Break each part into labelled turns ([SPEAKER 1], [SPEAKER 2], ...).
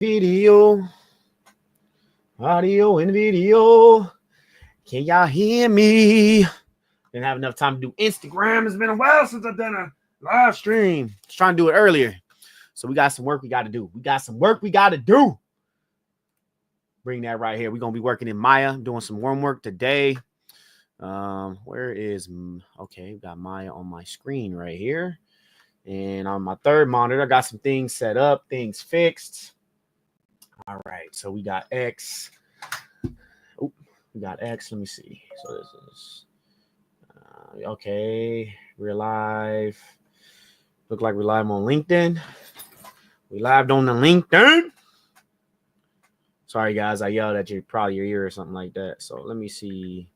[SPEAKER 1] Video, audio and video. Can y'all hear me? Didn't have enough time to do Instagram. It's been a while since I've done a live stream. Just trying to do it earlier. So we got some work we got to do. Bring that right here. We're going to be working in Maya, doing some warm work today. Where is, okay, we got Maya on my screen right here. And on my third monitor, I got some things set up, things fixed. All right, so we got X. Oh, we got X. Let me see. So this is okay. We're live. Look like we're live on LinkedIn. We live on the LinkedIn. Sorry, guys. I yelled at you, probably your ear or something like that. So let me see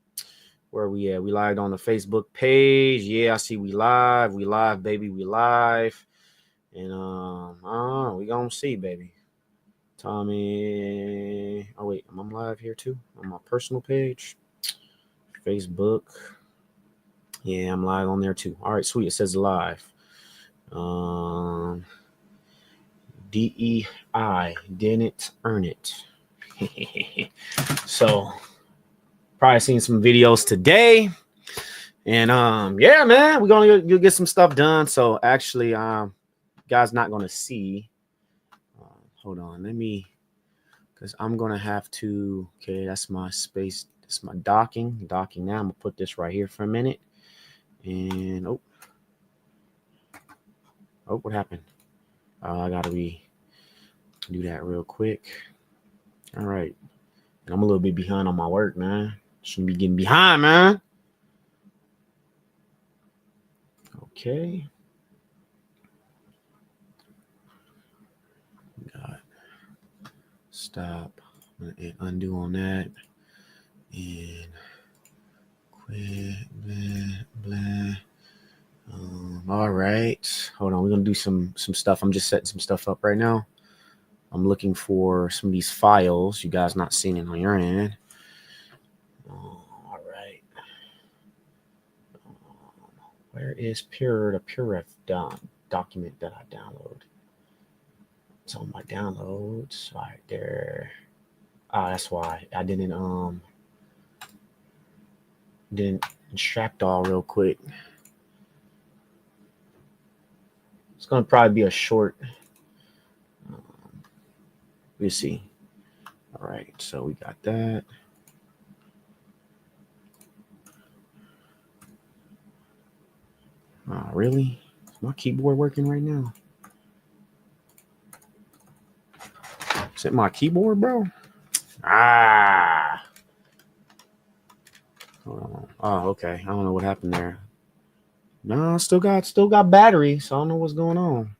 [SPEAKER 1] where we at. We live on the Facebook page. Yeah, I see we live. We live, baby. We live. And we gonna see, baby. Tommy. Oh, wait. I'm live here too on my personal page. Facebook. Yeah, I'm live on there too. All right, sweet. It says live. DEI. Didn't earn it. So, probably seen some videos today. And yeah, man, we're gonna get some stuff done. So actually, guys not gonna see. Hold on, let me, because I'm gonna have to. Okay, that's my space. That's my docking now. I'm gonna put this right here for a minute. And oh, what happened? I gotta do that real quick. All right, and I'm a little bit behind on my work, man. Shouldn't be getting behind, man. Okay. Got stop. Undo on that. And quit. Blah. All right. Hold on. We're gonna do some stuff. I'm just setting some stuff up right now. I'm looking for some of these files. You guys not seeing it on your end. All right. Where is the PureRef document that I download? It's on my downloads right there. That's why I didn't extract all real quick. It's gonna probably be a short. We'll see. All right, so we got that. Really? Is my keyboard working right now? Is it my keyboard, bro? Hold on. Oh, okay. I don't know what happened there. No, still got battery, so I don't know what's going on.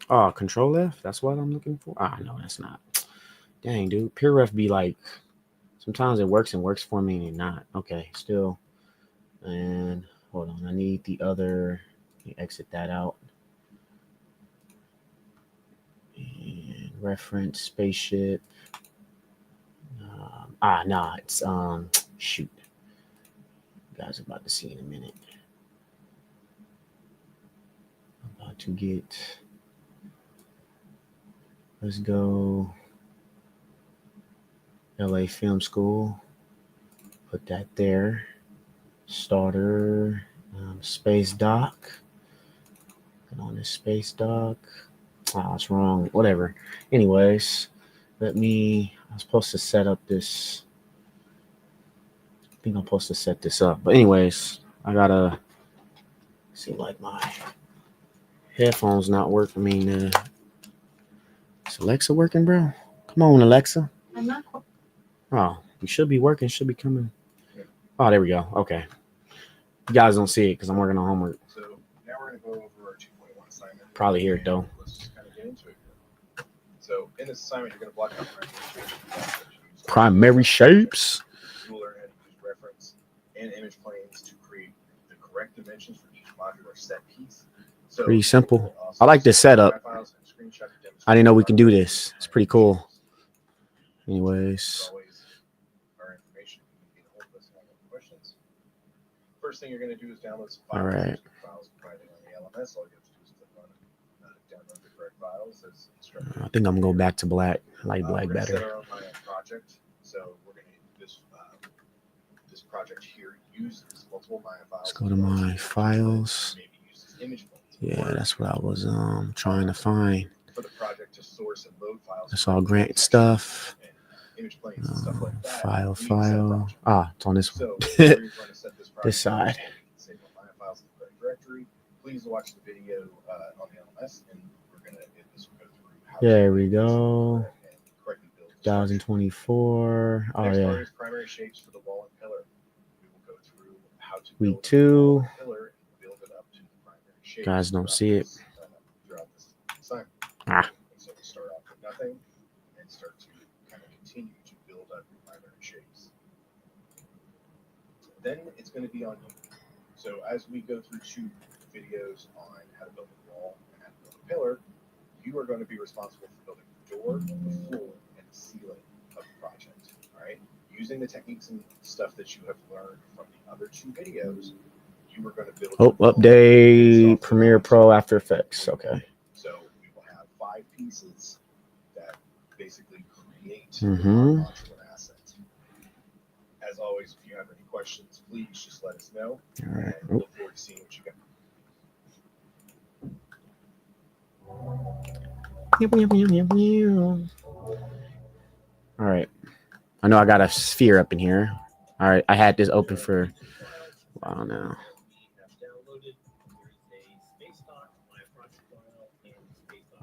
[SPEAKER 1] Oh, Control F. That's what I'm looking for. No, that's not. Dang, dude. PureRef be like, sometimes it works for me and not. Okay, still. And hold on, I need the other. Let me exit that out. And reference spaceship. It's shoot. You guys are about to see in a minute. I'm about to get. Let's go. LA Film School. Put that there. Starter. Space dock. Put on this space dock. It's wrong. Whatever. Anyways, I'm supposed to set up this. I think I'm supposed to set this up. But anyways, I gotta see, like, my headphones not working. I mean, is Alexa working, bro? Come on, Alexa. I'm not. Oh, you should be working. Should be coming. Oh, there we go. Okay. You guys don't see it because I'm working on homework.
[SPEAKER 2] So now we're going to go over our 2.1 assignment.
[SPEAKER 1] Probably hear it, though.
[SPEAKER 2] Let's just kind of get into it here. So in this assignment, you're going to block out
[SPEAKER 1] primary shapes.
[SPEAKER 2] You will learn how to use reference and image planes to create the correct dimensions for each modular set piece. So
[SPEAKER 1] pretty simple. I like this setup. I didn't know we can do this. It's pretty cool. Anyways.
[SPEAKER 2] First thing you're going to do is download some files.
[SPEAKER 1] All right.
[SPEAKER 2] Files provided on LMS, all you have to do is click on download the correct files as instructed.
[SPEAKER 1] I think I'm gonna go back to black. I like black
[SPEAKER 2] We're going to set
[SPEAKER 1] better.
[SPEAKER 2] our own My Own project. So we're going to this project here uses multiple Maya files.
[SPEAKER 1] Let's go to my files.
[SPEAKER 2] Maybe uses image files.
[SPEAKER 1] Yeah, that's what I was trying to find.
[SPEAKER 2] For the project to source and load files.
[SPEAKER 1] That's all grant stuff.
[SPEAKER 2] And image planes and stuff like that.
[SPEAKER 1] File. Ah, it's on this one.
[SPEAKER 2] So where you're going to set this project
[SPEAKER 1] This side.
[SPEAKER 2] save all Maya files in the correct directory. Please watch the video on the LMS, and we're going to this will go through how
[SPEAKER 1] There we go.
[SPEAKER 2] 2024.
[SPEAKER 1] Oh
[SPEAKER 2] Next
[SPEAKER 1] yeah.
[SPEAKER 2] part is primary shapes for the wall and pillar. We will go through how to
[SPEAKER 1] Week
[SPEAKER 2] build
[SPEAKER 1] 2.
[SPEAKER 2] a pillar and build it up to the primary shape.
[SPEAKER 1] Guys don't see it.
[SPEAKER 2] Throughout this assignment.
[SPEAKER 1] Ah.
[SPEAKER 2] And so we start off with nothing and start to kind of continue to build up your primary shapes. Then it's going to be on you. So as we go through 2 videos on how to build a wall and how to build a pillar, you are going to be responsible for building the door, the floor, and the ceiling of the project. All right. Using the techniques and stuff that you have learned from the other 2 videos, you are going to build.
[SPEAKER 1] Update Premiere Pro After Effects. Okay.
[SPEAKER 2] So we will have 5 pieces that basically create
[SPEAKER 1] Mm-hmm.
[SPEAKER 2] our modular asset. As always, if you have any questions, please just let us know.
[SPEAKER 1] All right.
[SPEAKER 2] And look forward to seeing what you got.
[SPEAKER 1] All right. I know I got a sphere up in here. All right. I had this open for a while now.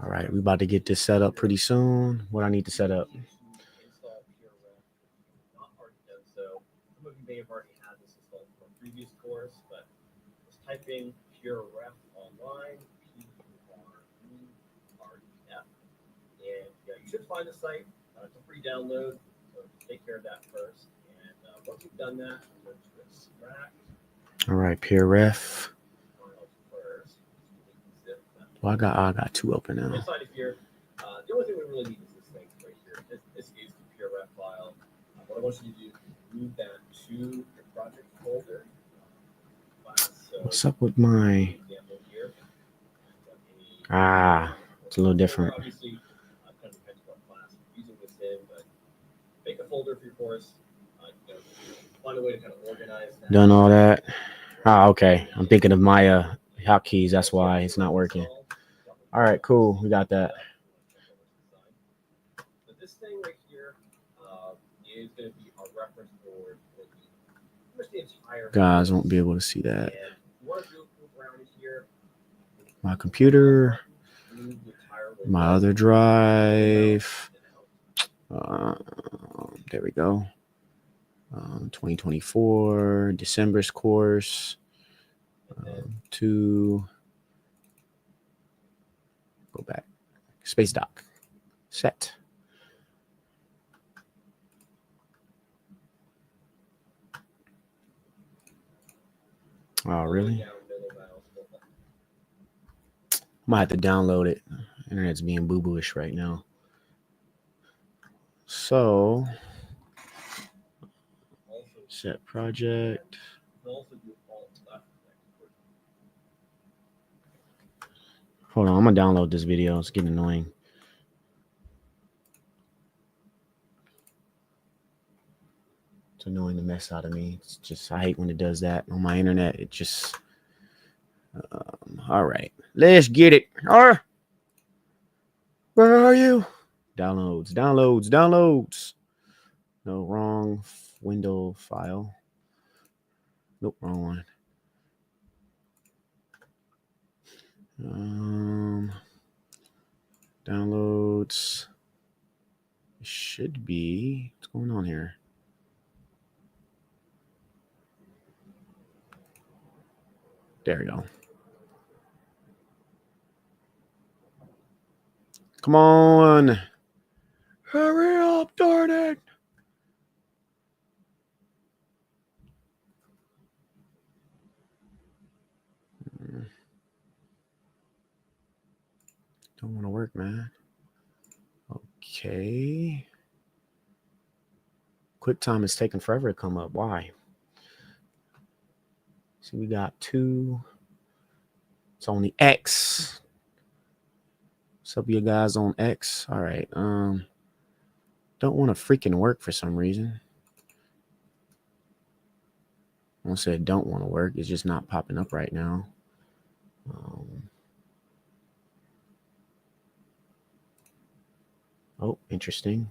[SPEAKER 1] All right. We about to get this set up pretty soon. What I need to set up.
[SPEAKER 3] Some of you may have already had this installed from a previous course, but just type in pure ref online, PUREREF, and you should find the site. It's a free download, so take care of that first. And once you've done that, go to extract.
[SPEAKER 1] All right. Peer ref.
[SPEAKER 3] Files first.
[SPEAKER 1] Well, I got 2 open now.
[SPEAKER 3] Inside of here, the only thing we really need is this thing right here. This is the pure ref file. What I want you to do is move that to your project folder. So
[SPEAKER 1] What's up with my? Ah, it's a little different.
[SPEAKER 3] Obviously, kind of depends what class you're using this in, but make a folder for your course. Find a way to kind of organize that.
[SPEAKER 1] Done all that. Ah, okay. I'm thinking of my hotkeys. That's why it's not working. All right, cool. We got that.
[SPEAKER 3] But this thing right here is going to be our reference board for the entire.
[SPEAKER 1] Guys won't be able to see that.
[SPEAKER 3] And you want to move around in here.
[SPEAKER 1] My computer, my other drive. There we go. 2024 December's course. To go back. Space dock. Set. Oh, really? I might have to download it. Internet's being boo-booish right now. So, set project. Hold on, I'm gonna download this video. It's getting annoying. It's annoying the mess out of me. It's just, I hate when it does that on my internet. It just, all right, let's get it. Where are you? Downloads. No, wrong window file. Nope, wrong one. Downloads. It should be. What's going on here? There we go. Come on. Hurry up, darn it. Don't want to work, man. Okay. QuickTime is taking forever to come up. Why? See, we got 2 It's only X. What's up, you guys on X? All right. Don't want to freaking work for some reason. I won't say it don't want to work. It's just not popping up right now. Oh, interesting.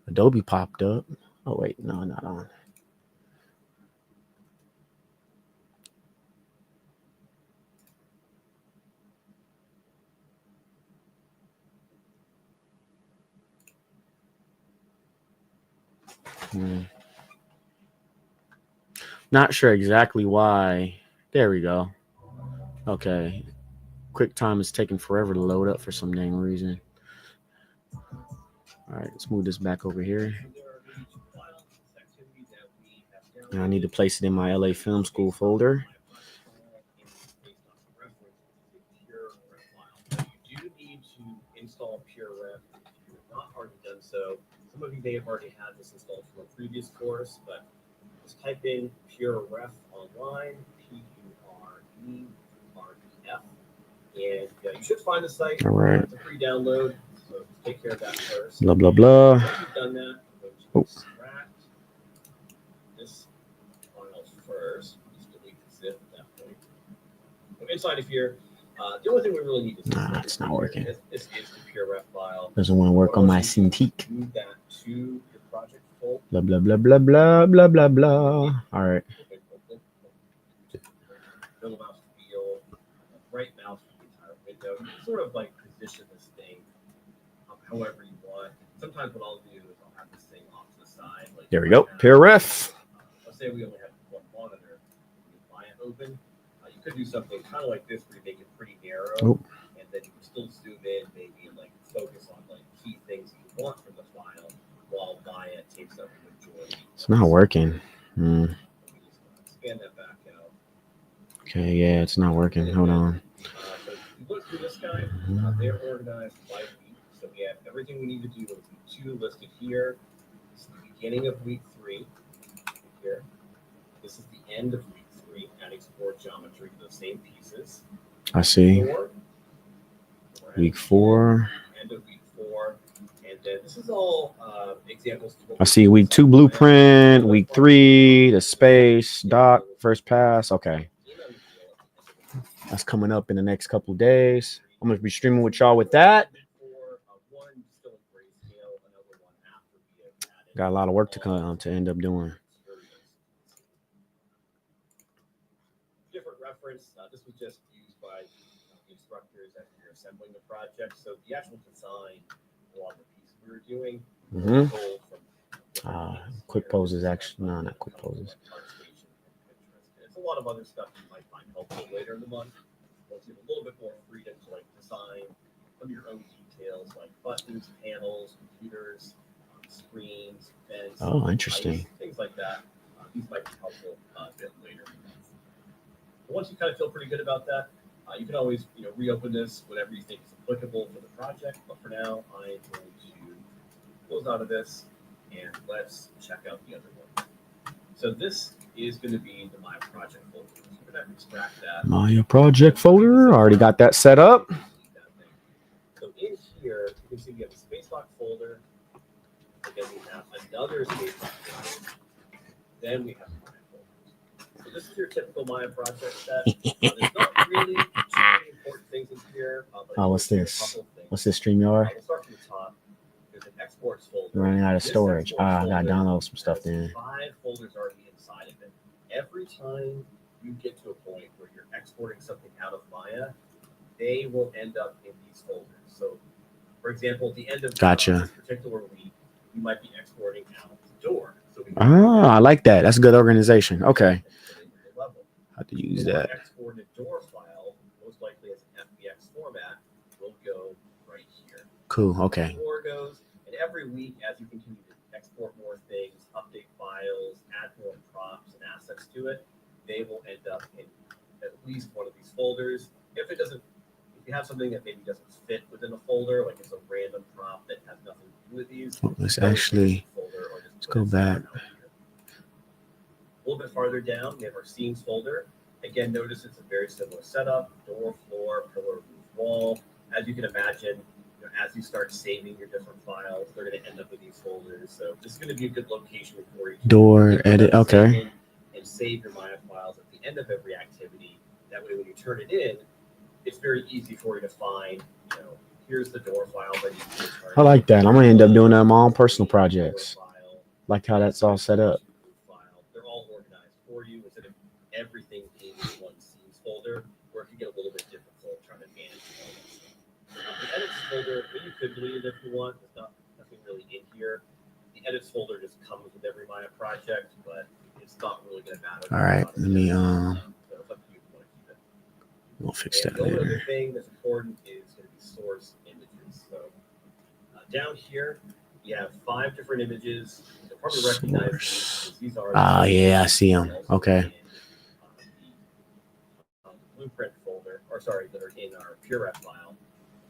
[SPEAKER 1] Adobe popped up. Oh, wait. No, not on. Not sure exactly why. There we go. Okay. QuickTime is taking forever to load up for some dang reason. All right, let's move this back over here. Now I need to place it in my LA Film School folder.
[SPEAKER 3] You do need to install PureRef if you have not already done so. Some of you may have already had this installed from a previous course, but just type in PureRef online, PUREREF, and you should find the site.
[SPEAKER 1] All right.
[SPEAKER 3] It's a free download, so take care of that first.
[SPEAKER 1] Blah, blah, blah.
[SPEAKER 3] Once you've done that, I'm going to extract this file first. Just delete the zip at that point. So inside of here, the only thing we really need is
[SPEAKER 1] Nah, it's not working.
[SPEAKER 3] This is the PureRef file.
[SPEAKER 1] Doesn't want to work on my Cintiq.
[SPEAKER 3] Move that to your project folder.
[SPEAKER 1] Blah, blah, blah, blah, blah, blah, blah, blah. All right.
[SPEAKER 3] Middle mouse wheel, right mouse for the entire window. You can sort of like position this thing however you want. Sometimes what I'll do is I'll have this thing off to the side. Like
[SPEAKER 1] There we go. PureRef.
[SPEAKER 3] Let's say we only have one monitor. You buy it open. You could do something kind of like this where you make it pretty narrow, and then you can still zoom in, maybe like focus on like key things you want from the file, while Maya takes up the majority.
[SPEAKER 1] It's not working.
[SPEAKER 3] Scan that back out.
[SPEAKER 1] Okay, yeah, it's not working. Hold on.
[SPEAKER 3] So you look through this guy. They're organized by week, so we have everything we need to do. Week 2 listed here. This is the beginning of week 3 here. This is the end of week 3, adding support geometry to the same pieces.
[SPEAKER 1] I see. Week 4.
[SPEAKER 3] End of week 4. And then this is all examples.
[SPEAKER 1] I see week 2 blueprint, week 3, the space, doc, first pass. Okay. That's coming up in the next couple of days. I'm going to be streaming with y'all with that. Got a lot of work to end up doing.
[SPEAKER 3] Different reference. This was just used by the instructors as you're assembling the project. So the actual design of all the pieces we were doing.
[SPEAKER 1] Quick poses, actually. No, not quick poses.
[SPEAKER 3] It's a lot of other stuff you might find helpful later in the month. Once you have a little bit more freedom to like design some of your own details, like buttons, panels, computers, screens, vents.
[SPEAKER 1] Oh, interesting.
[SPEAKER 3] Lights, things like that. These might be helpful a bit later. But once you kind of feel pretty good about that, you can always reopen this whenever you think is applicable for the project. But for now, I am going to close out of this and let's check out the other one. So this is going to be the My Project folder. So we're going to extract that.
[SPEAKER 1] My Project folder. Already got that set up.
[SPEAKER 3] So in here, you can see we have a spacelock folder. Again, we have another spacelock folder. Then we have Maya folders. So this is your typical Maya project set. There's not really too many important things in here.
[SPEAKER 1] What's this? What's this, StreamYard?
[SPEAKER 3] We'll start from the top. There's an exports folder.
[SPEAKER 1] Running out of storage. I gotta download some stuff then.
[SPEAKER 3] 5 folders already inside of it. Every time you get to a point where you're exporting something out of Maya, they will end up in these folders. So, for example, at the end of this particular week, you might be exporting out the door. So
[SPEAKER 1] I like that. That's good organization. Okay. How to use that.
[SPEAKER 3] Exported door file, most likely as an FBX format, will go right here.
[SPEAKER 1] Cool. Okay.
[SPEAKER 3] Door goes, and every week, as you continue to export more things, update files, add more props and assets to it, they will end up in at least one of these folders. If you have something that maybe doesn't fit within a folder, like it's a random prop that has nothing to do with these,
[SPEAKER 1] let's go back.
[SPEAKER 3] A little bit farther down, we have our scenes folder. Again, notice it's a very similar setup: door, floor, pillar, roof, wall. As you can imagine, as you start saving your different files, they're going to end up in these folders. So this is going to be a good location for you to
[SPEAKER 1] Door, edit. Okay.
[SPEAKER 3] and save your Maya files at the end of every activity. That way, when you turn it in, it's very easy for you to find. Here's the door file that you can turn.
[SPEAKER 1] I like that. I'm gonna end up doing that in my own personal projects. Like how that's all set up.
[SPEAKER 3] They're all organized for you instead of everything being in one scenes folder, where it can get a little bit difficult trying to manage all that stuff. The edits folder, you could delete it if you want. There's nothing really in here. The edits folder just comes with every Maya project, but it's not really going to matter.
[SPEAKER 1] All right, let me
[SPEAKER 3] So it's up to you if you want to keep it.
[SPEAKER 1] we'll fix
[SPEAKER 3] And
[SPEAKER 1] that
[SPEAKER 3] the only other
[SPEAKER 1] later.
[SPEAKER 3] thing that's important is going to be source images. So down here, you have 5 different images. You'll probably recognize
[SPEAKER 1] Source.
[SPEAKER 3] these are.
[SPEAKER 1] Ah, yeah, I see them. Okay.
[SPEAKER 3] The blueprint folder, or sorry, that are in our PureRef file.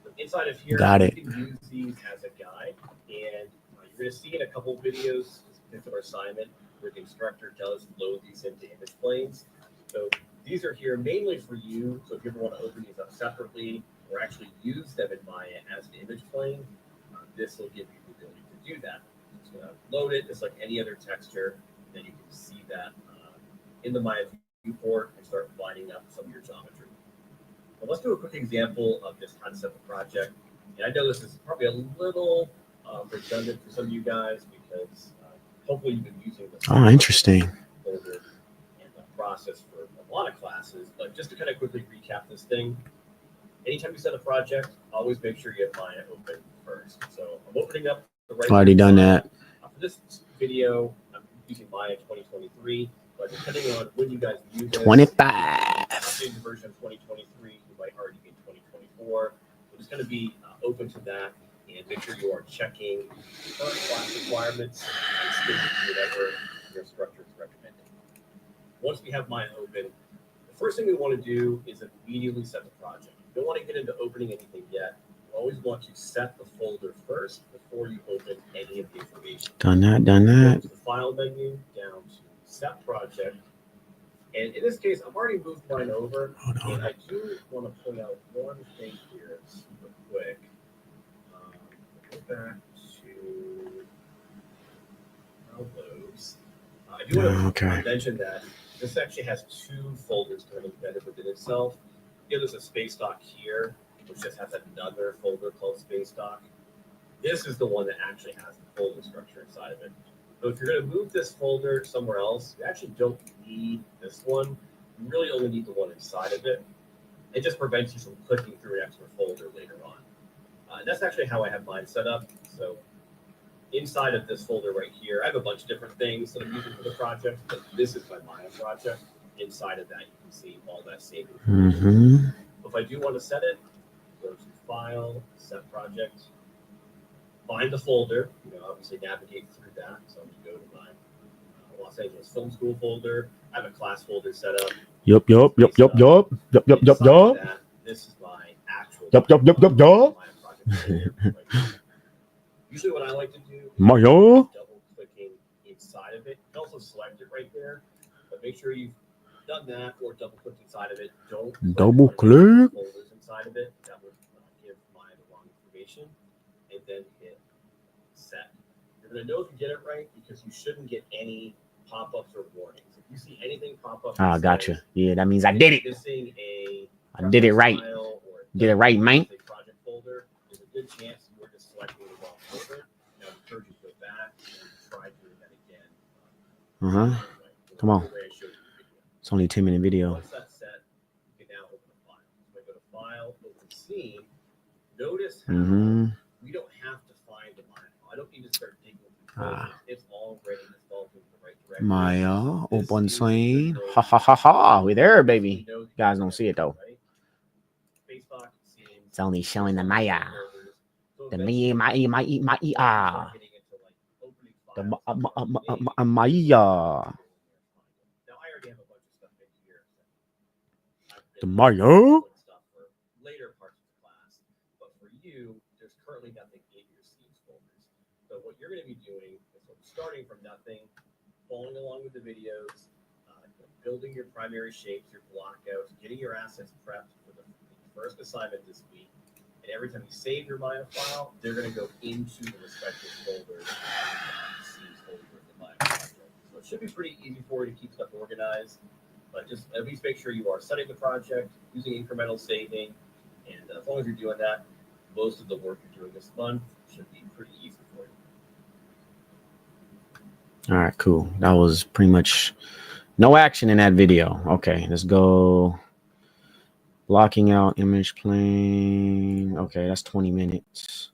[SPEAKER 3] So inside of here,
[SPEAKER 1] Got it.
[SPEAKER 3] you can use these as a guide, and you're going to see in a couple of videos this particular assignment where the instructor does load these into image planes. So these are here mainly for you. So if you ever want to open these up separately or actually use them in Maya as an image plane, this will give you the ability to do that. It's going to load it just like any other texture, and then you can see that in the Maya viewport and start lining up some of your geometry. Well, let's do a quick example of just how to set the project. And I know this is probably a little redundant for some of you guys because hopefully you've been using this
[SPEAKER 1] Interesting.
[SPEAKER 3] folder and the process for a lot of classes. But just to kind of quickly recap this thing, anytime you set a project, always make sure you have Maya open first. So I'm opening up the right.
[SPEAKER 1] Already done that.
[SPEAKER 3] For this video, I'm using Maya 2023. But depending on when you guys view this,
[SPEAKER 1] 25.
[SPEAKER 3] updated version of 2023, you might already be in 2024. So it's going to be open to that, and make sure you are checking current class requirements and sticking to whatever your instructor is recommending. Once we have Maya open, the first thing we want to do is immediately set the project. You don't want to get into opening anything yet. You always want to set the folder first before you open any of the information.
[SPEAKER 1] Done that.
[SPEAKER 3] Go to the file menu, down to set project. And in this case, I've already moved mine over.
[SPEAKER 1] Hold on.
[SPEAKER 3] And I do want to point out one thing here super quick. Go back to those. I do want to mention that this actually has 2 folders kind of embedded within itself. There's a space dock here, which just has another folder called space dock. This is the one that actually has the folder structure inside of it. So if you're going to move this folder somewhere else, you actually don't need this one. You really only need the one inside of it. It just prevents you from clicking through an extra folder later on. That's actually how I have mine set up. So inside of this folder right here, I have a bunch of different things that I'm using for the project, but this is my Maya project. Inside of that, you can see all that saved information. If I do want to set it, go to File, Set Project, find the folder, obviously navigate through that. So I'm going to go to my Los Angeles Film School folder. I have a class folder set up.
[SPEAKER 1] Yup.
[SPEAKER 3] This is my actual
[SPEAKER 1] Yup.
[SPEAKER 3] Usually what I like to do is
[SPEAKER 1] Mario.
[SPEAKER 3] double clicking inside of it. You can also select it right there, but make sure you've done that or double clicked inside of it. Don't
[SPEAKER 1] Double click.
[SPEAKER 3] Folders inside of it. That would give Maya the wrong information. And then hit set. You're going to know if you get it right because you shouldn't get any pop-ups or warnings. If you see anything pop up,
[SPEAKER 1] Gotcha. Yeah, that means I did it.
[SPEAKER 3] Missing
[SPEAKER 1] I did it right. Did it right, man.
[SPEAKER 3] Project folder. There's a good chance you were just selecting the wrong folder. Now I encourage you to go back and try doing that again.
[SPEAKER 1] Come on. It's only a 10-minute video.
[SPEAKER 3] Once that's set, you can now open a file. So I go to File, Open Scene. Notice how we don't have to find the Maya file. I don't need to start digging through it. It's already installed in the right direction.
[SPEAKER 1] Maya, open scene. Ha ha ha ha. We're there, baby. You guys don't see it though. It's only showing the Maya. The Maya. The Maya. The Maya.
[SPEAKER 3] Later parts of the class, but for you, there's currently nothing in your scenes folders. So what you're going to be doing is starting from nothing, following along with the videos, building your primary shapes, your blockouts, getting your assets prepped for the first assignment this week. And every time you save your Maya file, they're going to go into the respective folders folder of the Maya project. So it should be pretty easy for you to keep stuff organized, but just at least make sure you are setting the project, using incremental saving, and as long as you're doing that, most of the work you're doing this month should be pretty easy for you.
[SPEAKER 1] All right, cool. That was pretty much no action in that video. Okay, let's go. Blocking out image plane. Okay, that's 20 minutes.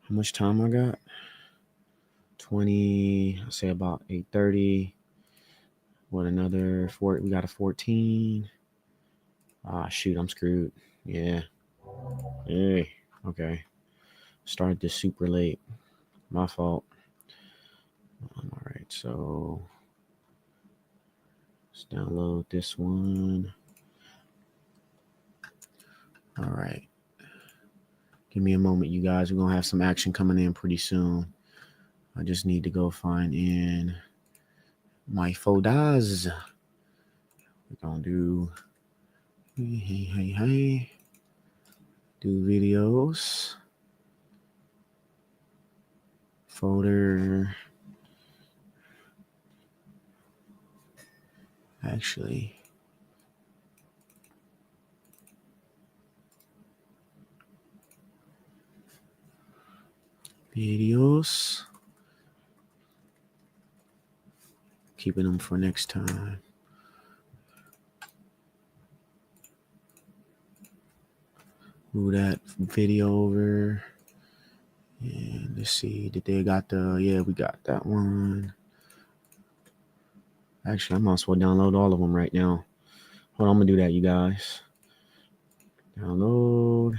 [SPEAKER 1] How much time I got? 20, I'll say about 8:30. What, another 4? We got a 14. Ah, shoot, I'm screwed. Yeah. Hey, okay. Started this super late. My fault. All right, so let's download this one. All right. Give me a moment, you guys. We're going to have some action coming in pretty soon. I just need to go find in my folders. We're going to do, hey. Do videos. Folder. Actually. Videos. Keeping them for next time. Move that video over. And let's see. Did they got yeah, we got that one. Actually, I might as well download all of them right now. Hold on, I'm gonna do that, you guys. Download.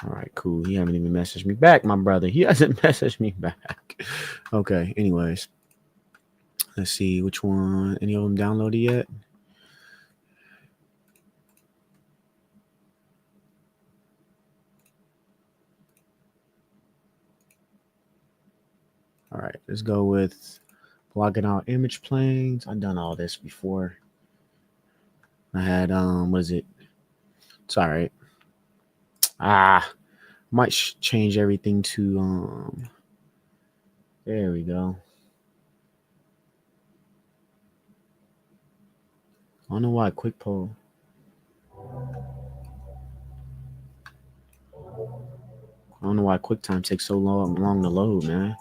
[SPEAKER 1] All right, cool. He haven't even messaged me back, my brother. He hasn't messaged me back. Okay, anyways. Let's see which one. Any of them downloaded yet? All right, let's go with blocking out image planes. I've done all this before. I had what is it? It's all right. Might change everything to there we go. I don't know why quick poll. I don't know why QuickTime takes so long to load, man.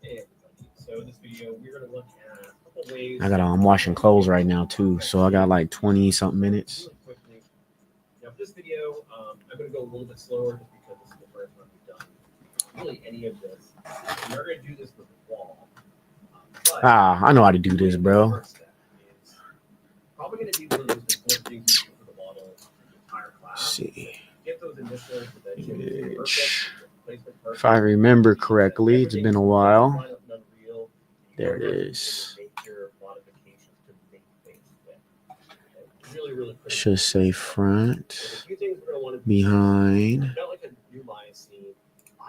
[SPEAKER 3] Hey everybody. So in this video, we're going to look at a couple ways.
[SPEAKER 1] I'm washing clothes right now too, so I got like 20 something minutes.
[SPEAKER 3] Really quickly. Now for this video, I'm going to go a little bit slower just because this is the first one we've done really any of this. We're going to do this with the wall.
[SPEAKER 1] I know how to do this, bro.
[SPEAKER 3] First step is probably going to be one of those important things you do for the model the entire class.
[SPEAKER 1] Let's see.
[SPEAKER 3] Get those initials,
[SPEAKER 1] If I remember correctly, it's been a while. There it is. Should say front, behind.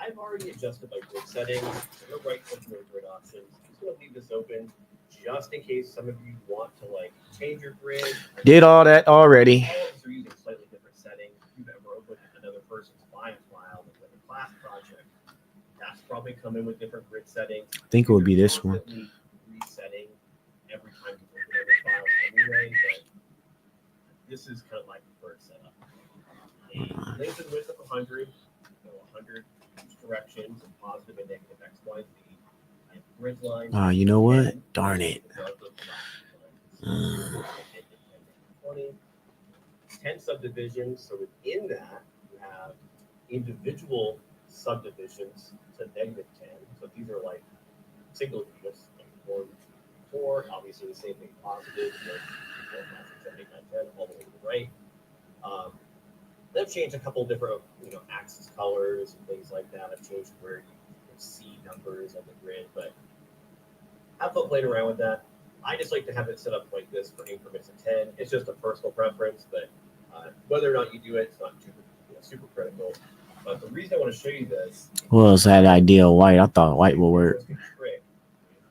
[SPEAKER 3] I've already adjusted my grid settings. I'm gonna right click no grid options. I'm just gonna leave this open just in case some of you want to like change your grid.
[SPEAKER 1] Did all that already.
[SPEAKER 3] All of us are using slightly different settings. If you've ever opened another person's file like a class project, that's probably coming with different grid settings.
[SPEAKER 1] I think it would be this one.
[SPEAKER 3] Resetting every time you open every file anyway, but this is kind of my preferred setup. Length and width of 100, 100 directions, and positive and negative X, Y, Z. And grid lines.
[SPEAKER 1] You know what? Darn it.
[SPEAKER 3] 10 subdivisions. So within that, you have individual subdivisions to -10. So these are like single units, like 1, 4. Obviously, the same thing positive, so 4, 5, 6, 7, 8, 9, 10, all the way to the right. They've changed a couple different, axis colors and things like that. I've changed where you can see numbers on the grid, but have fun playing around with that. I just like to have it set up like this for increments of 10. It's just a personal preference, but whether or not you do it, it's not too super critical. But the reason I want to show you this.
[SPEAKER 1] Well, it's that ideal white. I thought white would work.
[SPEAKER 3] Trick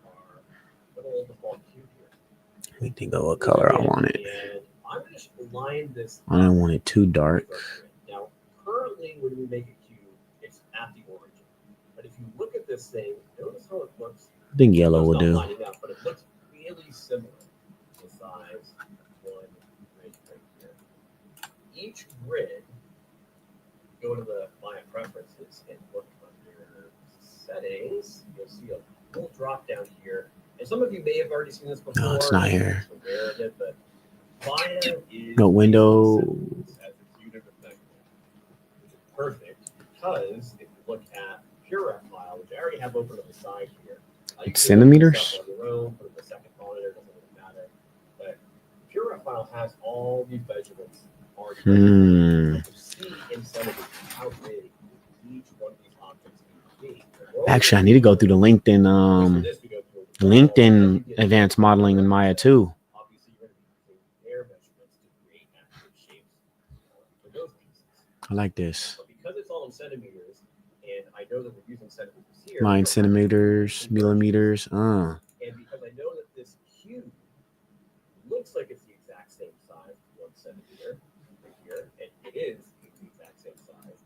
[SPEAKER 3] our little default cube here.
[SPEAKER 1] Let me think of what color I want it.
[SPEAKER 3] And I'm going to line this.
[SPEAKER 1] I don't want it too dark.
[SPEAKER 3] Now, currently, when we make a cube, it's at the origin. But if you look at this thing, notice how it looks.
[SPEAKER 1] I think yellow will do.
[SPEAKER 3] Up, but it looks really similar to size one grid right here. Each grid, go to the client preferences and look under settings. You'll see a little drop down here. And some of you may have already seen this before.
[SPEAKER 1] No, it's not here.
[SPEAKER 3] Aware of it, but client is
[SPEAKER 1] No window.
[SPEAKER 3] as a unit of measurement, which is perfect because if you look at PureRef file, which I already have open on the side here.
[SPEAKER 1] It's centimeters?
[SPEAKER 3] On your own, put it in the second monitor, doesn't really matter. But PureRef file has all these measurements already. You can see in centimeters how big each one of these objects can be.
[SPEAKER 1] Actually, I need to go through the LinkedIn advanced modeling in Maya too.
[SPEAKER 3] Obviously, you're going to be using their measurements to create accurate shapes for those pieces.
[SPEAKER 1] I like this.
[SPEAKER 3] But because it's all in centimeters, and I know that we're using centimeters here.
[SPEAKER 1] 9 centimeters, millimeters.
[SPEAKER 3] And because I know that this cube looks like it's the exact same size, 1 centimeter right here, and it is the exact same size,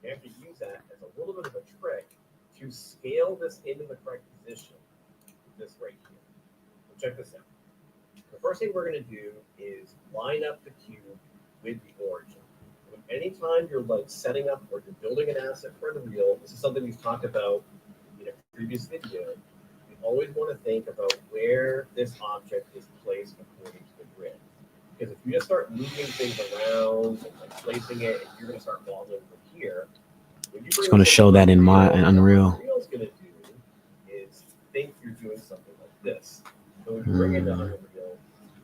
[SPEAKER 3] you have to use that as a little bit of a trick to scale this into the correct position. This right here. So check this out. The first thing we're going to do is line up the cube with the origin. Anytime you're like setting up or you're building an asset for the reel, this is something we've talked about in a previous video. You always want to think about where this object is placed according to the grid. Because if you just start moving things around and like placing it, and you're going to start modeling from here,
[SPEAKER 1] it's going to show that in Unreal.
[SPEAKER 3] What Unreal's going to do is think you're doing something like this. So when you bring it to Unreal,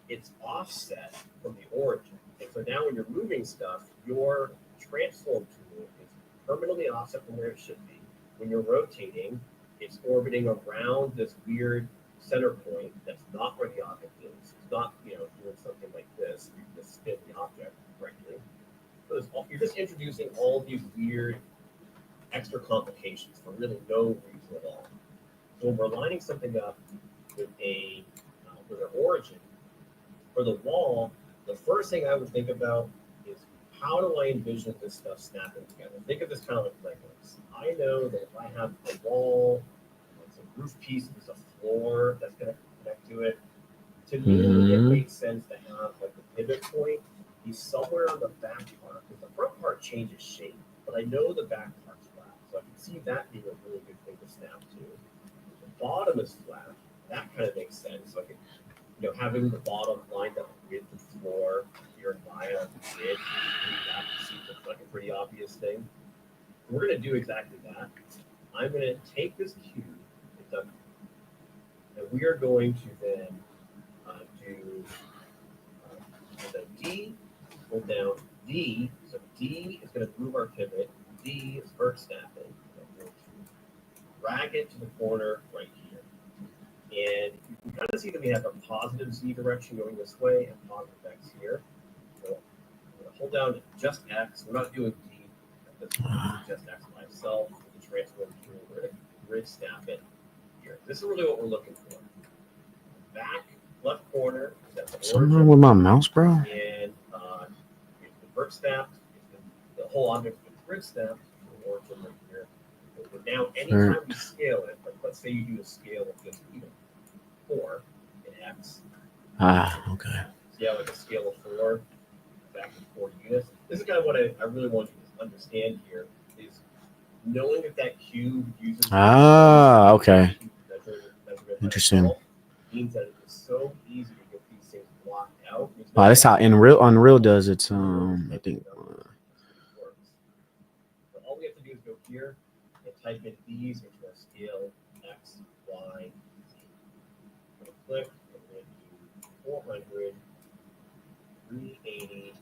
[SPEAKER 3] it's offset from the origin. And so now when you're moving stuff, your transform tool is permanently offset from where it should be. When you're rotating, it's orbiting around this weird center point that's not where the object is. It's not, doing something like this. You can just spin the object correctly. So you're just introducing all these weird extra complications for really no reason at all. So when we're lining something up with with an origin for the wall, the first thing I would think about is how do I envision this stuff snapping together? Think of this kind of like Legos. I know that if I have a wall, some roof piece, there's a floor that's going to connect to it. To me, it makes sense to have like the pivot point be somewhere on the back part, because the front part changes shape, but I know the back part's flat, so I can see that being a really good thing to snap to. The bottom is flat. That kind of makes sense. So I can, having the bottom lined up with the floor here in Maya grid, that seems like a pretty obvious thing. We're going to do exactly that. I'm going to take this cube, and we are going to then do the D, hold down D. So D is going to move our pivot. D is vert snapping. Drag it to the corner right here. And you can kind of see that we have a positive Z direction going this way and positive X here. So I'm going to hold down just X. We're not doing D. This is just X by itself. The transform tool, we're going to grid snap it here. This is really what we're looking for. Back left corner.
[SPEAKER 1] Something wrong with my mouse, bro?
[SPEAKER 3] And the vert snapped. The whole object's been grid snapped. The origin right here. But now, anytime we scale it, like let's say you do a scale of just 4 in X.
[SPEAKER 1] Okay.
[SPEAKER 3] So yeah, like a scale of 4 back to 4 units. This is kind of what I really want you to understand here is knowing that cube uses
[SPEAKER 1] okay.
[SPEAKER 3] measurement
[SPEAKER 1] Interesting.
[SPEAKER 3] Means that it's so easy to get these things blocked out.
[SPEAKER 1] Wow, that's how Unreal does it. I think.
[SPEAKER 3] So all we have to do is go here and type in these into our scale X, Y, Z. I'm going to click, and we're going to do 400, 380,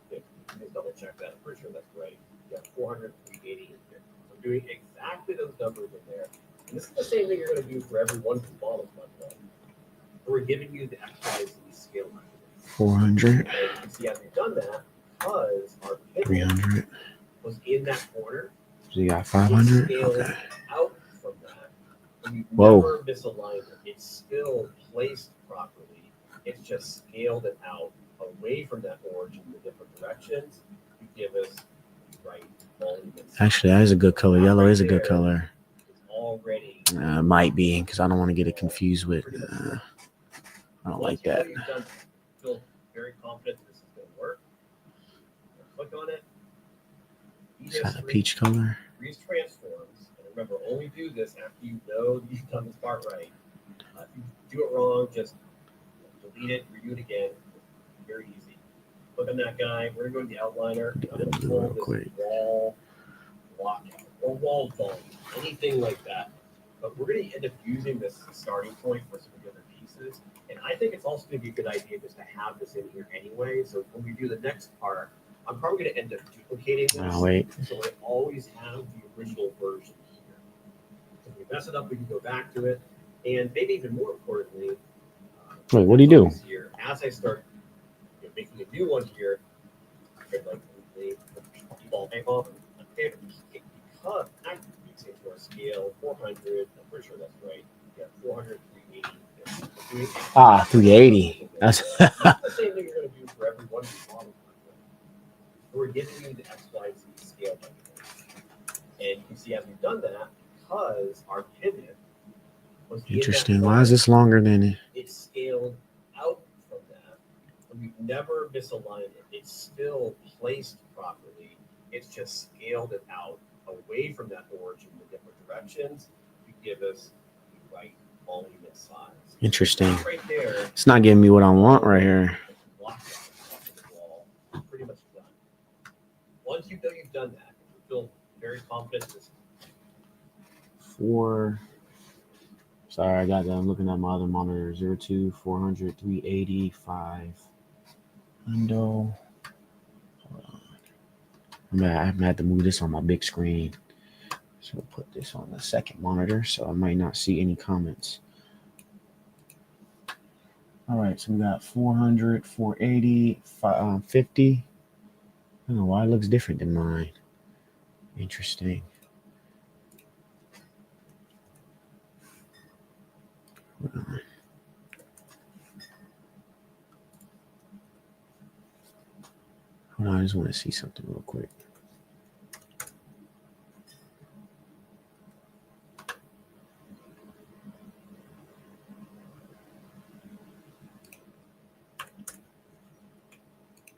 [SPEAKER 3] 50. Just double check that. I'm pretty sure that's right. Yeah, 400, 380 in here. So I'm doing exactly those numbers in there. And this is the same thing you're going to do for every one of the models, by the way. We're giving you the XYZ scale measurements.
[SPEAKER 1] 400.
[SPEAKER 3] And you can see as we've done that, because our pivot
[SPEAKER 1] 300.
[SPEAKER 3] was in that corner.
[SPEAKER 1] So you got 500.
[SPEAKER 3] It scaled
[SPEAKER 1] Okay.
[SPEAKER 3] out from that. And we've
[SPEAKER 1] Whoa.
[SPEAKER 3] never misaligned it. It's still placed properly. It's just scaled it out away from that origin in the different directions to give us the right volume.
[SPEAKER 1] Actually, that is a good color. Yellow is a good
[SPEAKER 3] There
[SPEAKER 1] color.
[SPEAKER 3] is already
[SPEAKER 1] Might be because I don't want to get it confused with. I don't like that.
[SPEAKER 3] You've done, feel very confident this is going to work. Click on it.
[SPEAKER 1] It's got a peach color.
[SPEAKER 3] Freeze transforms. And remember, only do this after you know that you've done this part right. If you do it wrong, just delete it, redo it again. Very easy. Click on that guy. We're going to go to the outliner. I'm going to pull this wall lockout or wall volume, anything like that. But we're going to end up using this as a starting point for some of the other pieces. And I think it's also going to be a good idea just to have this in here anyway. So when we do the next part, I'm probably going to end up duplicating this.
[SPEAKER 1] Oh, wait.
[SPEAKER 3] So I always have the original version here. So if we mess it up, we can go back to it. And maybe even more importantly,
[SPEAKER 1] wait, what do you do?
[SPEAKER 3] Here, as I start making a new one here, I'd like the ball bank off. Because I can to our scale 400. I'm pretty sure that's right. Yeah, 400, 380.
[SPEAKER 1] 380. That's
[SPEAKER 3] the same thing you're going to do for every one of these models. We're giving you the X, Y, Z scale by and you can see as we've done that, because our pivot was
[SPEAKER 1] interesting. Why is this longer than it?
[SPEAKER 3] It's scaled out from that. And we've never misaligned it. It's still placed properly. It's just scaled it out away from that origin in different directions to give us the right volume and size.
[SPEAKER 1] Interesting.
[SPEAKER 3] Right there.
[SPEAKER 1] It's not giving me what I want right here.
[SPEAKER 3] Pretty much done. Once you know you've done that, you feel very confident.
[SPEAKER 1] Sorry, I got that. I'm looking at my other monitor. 02, 400, 380, 5. Window. Hold on. I'm gonna have to move this on my big screen. So I'll put this on the second monitor so I might not see any comments. All right, so we got 400, 480, 50. I don't know why it looks different than mine. Interesting. Hold on. Hold on, I just want to see something real quick.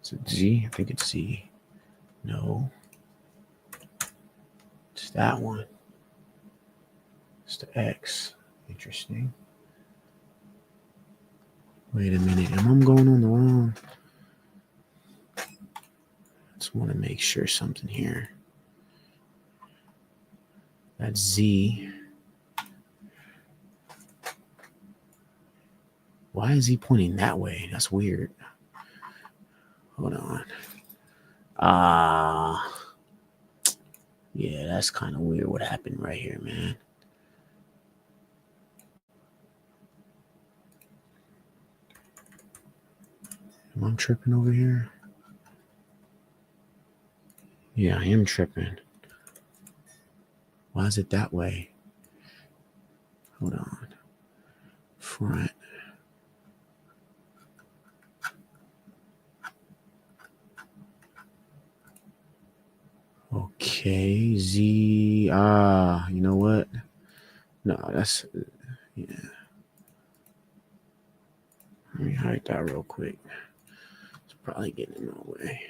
[SPEAKER 1] Is it Z? I think it's Z. No. It's that one. It's the X. Interesting. Wait a minute. Am I going on the wrong? Just want to make sure something here. That's Z. Why is he pointing that way? That's weird. Hold on. Yeah, that's kind of weird what happened right here, man. Am I tripping over here? Yeah, I am tripping. Why is it that way? Hold on. Front. Okay, Z. You know what? No, that's, yeah. Let me hide that real quick. It's probably getting in my way.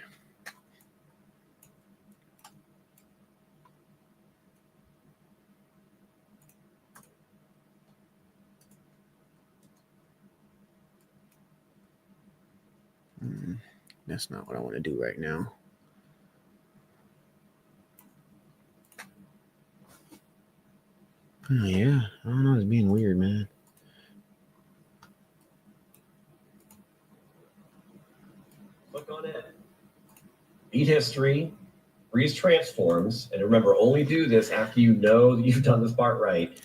[SPEAKER 1] That's not what I want to do right now. Oh, yeah, I don't know. It's being weird, man.
[SPEAKER 3] Click on it. Beat history, freeze transforms, and remember, only do this after you know that you've done this part right.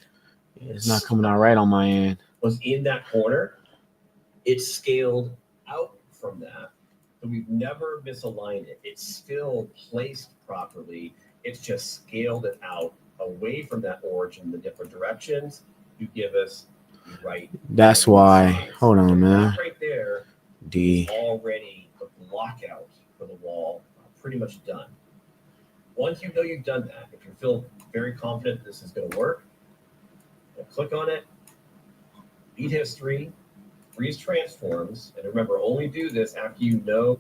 [SPEAKER 1] Yeah, it's not coming out right on my end.
[SPEAKER 3] Was in that corner. It's scaled out from that. So we've never misaligned it. It's still placed properly. It's just scaled it out away from that origin, the different directions to give us the right.
[SPEAKER 1] That's why.
[SPEAKER 3] size.
[SPEAKER 1] Hold
[SPEAKER 3] So
[SPEAKER 1] on, man.
[SPEAKER 3] that right there
[SPEAKER 1] D.
[SPEAKER 3] is already the lockout for the wall, pretty much done. Once you know you've done that, if you feel very confident this is going to work, click on it, beat history, freeze transforms, and remember, only do this after you know.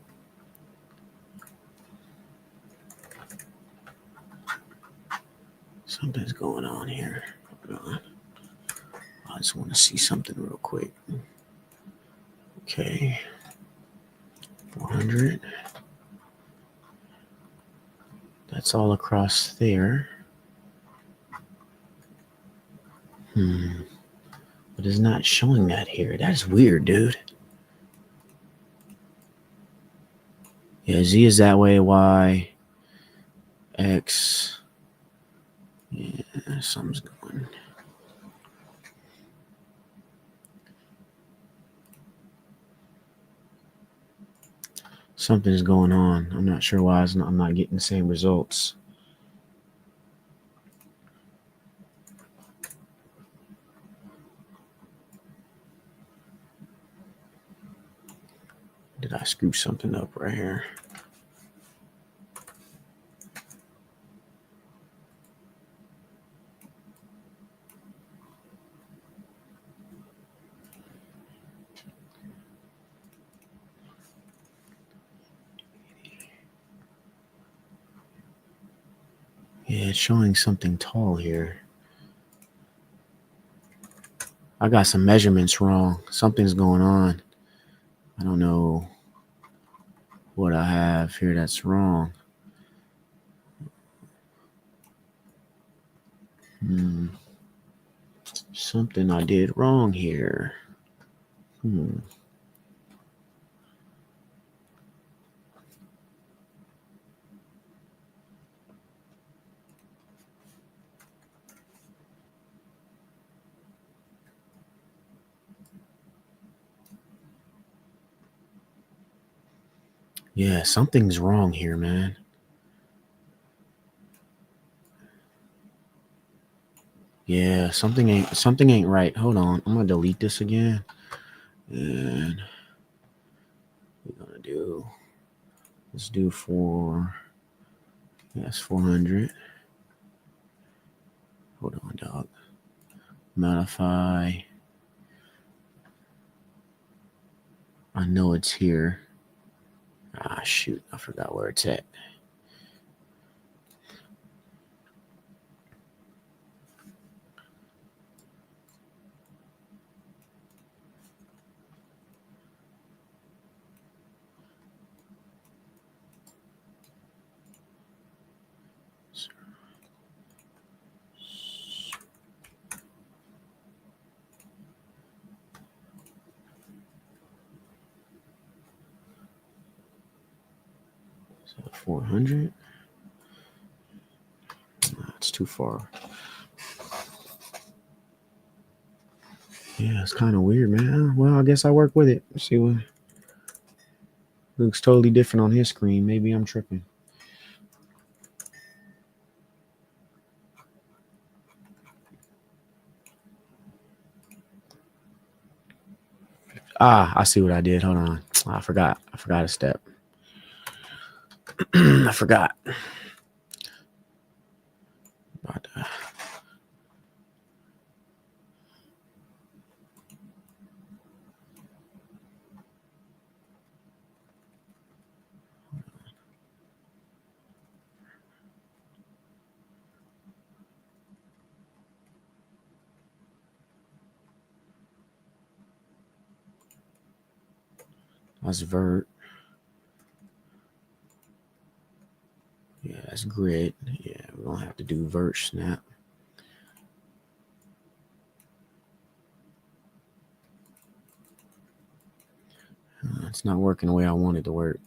[SPEAKER 1] Something's going on here. Hold on. I just want to see something real quick. Okay. 400. That's all across there. But it's not showing that here. That's weird, dude. Yeah, Z is that way, Y, X. Yeah, something's going. Something's going on. I'm not sure why I'm not getting the same results. Did I screw something up right here? Yeah, it's showing something tall here. I got some measurements wrong. Something's going on. I don't know what I have here that's wrong. Something I did wrong here. Yeah, something's wrong here, man. Yeah, something ain't right. Hold on. I'm gonna delete this again. And we're gonna do, let's do 400. Hold on, dog. Modify. I know it's here. Ah, shoot. I forgot where it's at. So 400. It's too far. Yeah, it's kind of weird, man. Well, I guess I work with it. Let's see what looks totally different on his screen. Maybe I'm tripping. Ah, I see what I did. Hold on. I forgot a step. I forgot. But, that's vert. Yeah, that's grid. Yeah, we're gonna have to do vert snap. It's not working the way I want it to work.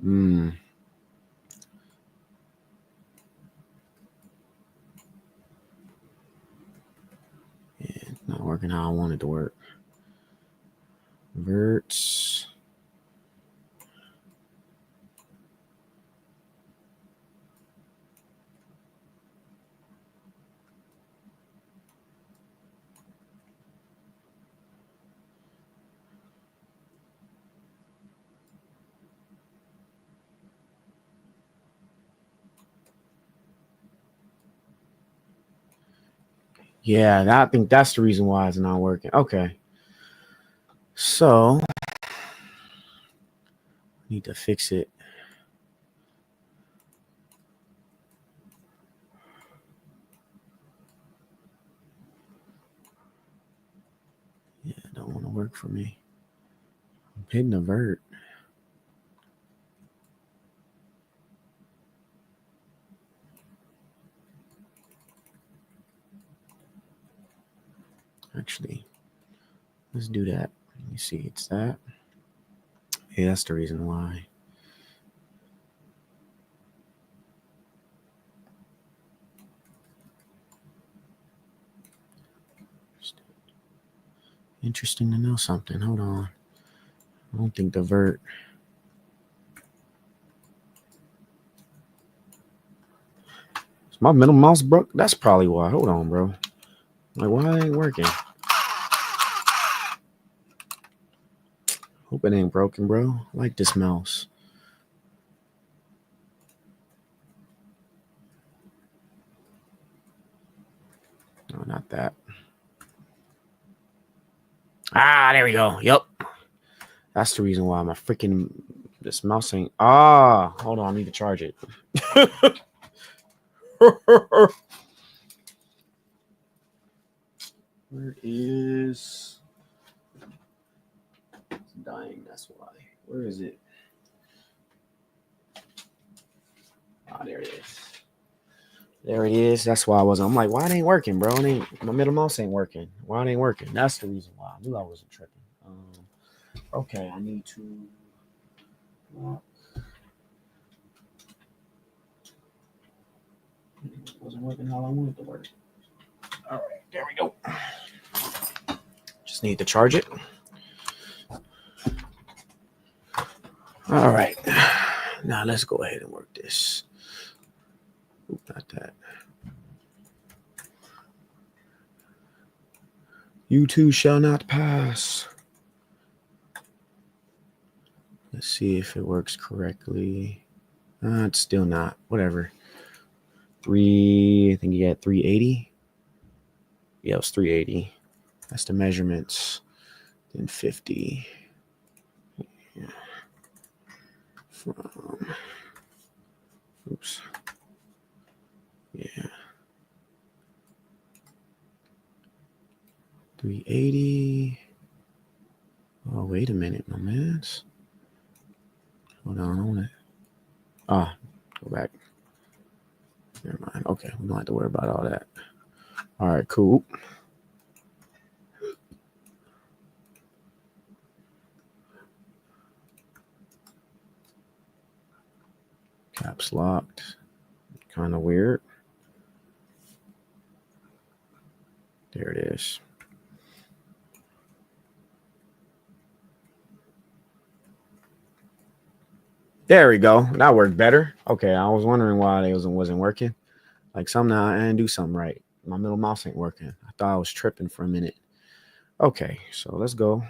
[SPEAKER 1] Yeah, it's not working how I want it to work. Verts. Yeah, I think that's the reason why it's not working. Okay. So, need to fix it. Yeah, it don't want to work for me. I'm hitting a vert. Actually, let's do that. Let me see. It's that. Yeah, that's the reason why. Interesting to know something. Hold on. I don't think the vert. Is my middle mouse broke? That's probably why. Hold on, bro. Like, why it ain't working? Hope it ain't broken, bro. I like this mouse. No, not that. Ah, there we go. Yep. That's the reason why my freaking this mouse ain't. Ah, hold on. I need to charge it. Where is? It's dying. That's why. Where is it? Ah, there it is. There it is. That's why I wasn't. I'm like, why it ain't working, bro? It ain't, my middle mouse ain't working. Why it ain't working? That's the reason why. I knew I wasn't tripping. Okay, I need to. It wasn't working how I wanted to work. All right, there we go. Just need to charge it. All right. Now let's go ahead and work this. Oop, not that. You too shall not pass. Let's see if it works correctly. It's still not. Whatever. I think you got 380. Yeah, it was 380. That's the measurements. Then 50. Yeah. From. Oops. Yeah. 380. Oh, wait a minute, my man. Hold on, I want it. Ah, go back. Never mind. Okay, we don't have to worry about all that. All right, cool. Caps locked. Kind of weird. There it is. There we go. That worked better. Okay, I was wondering why it wasn't working. Like somehow I didn't do something right. My middle mouse ain't working. I thought I was tripping for a minute. Okay, so let's go.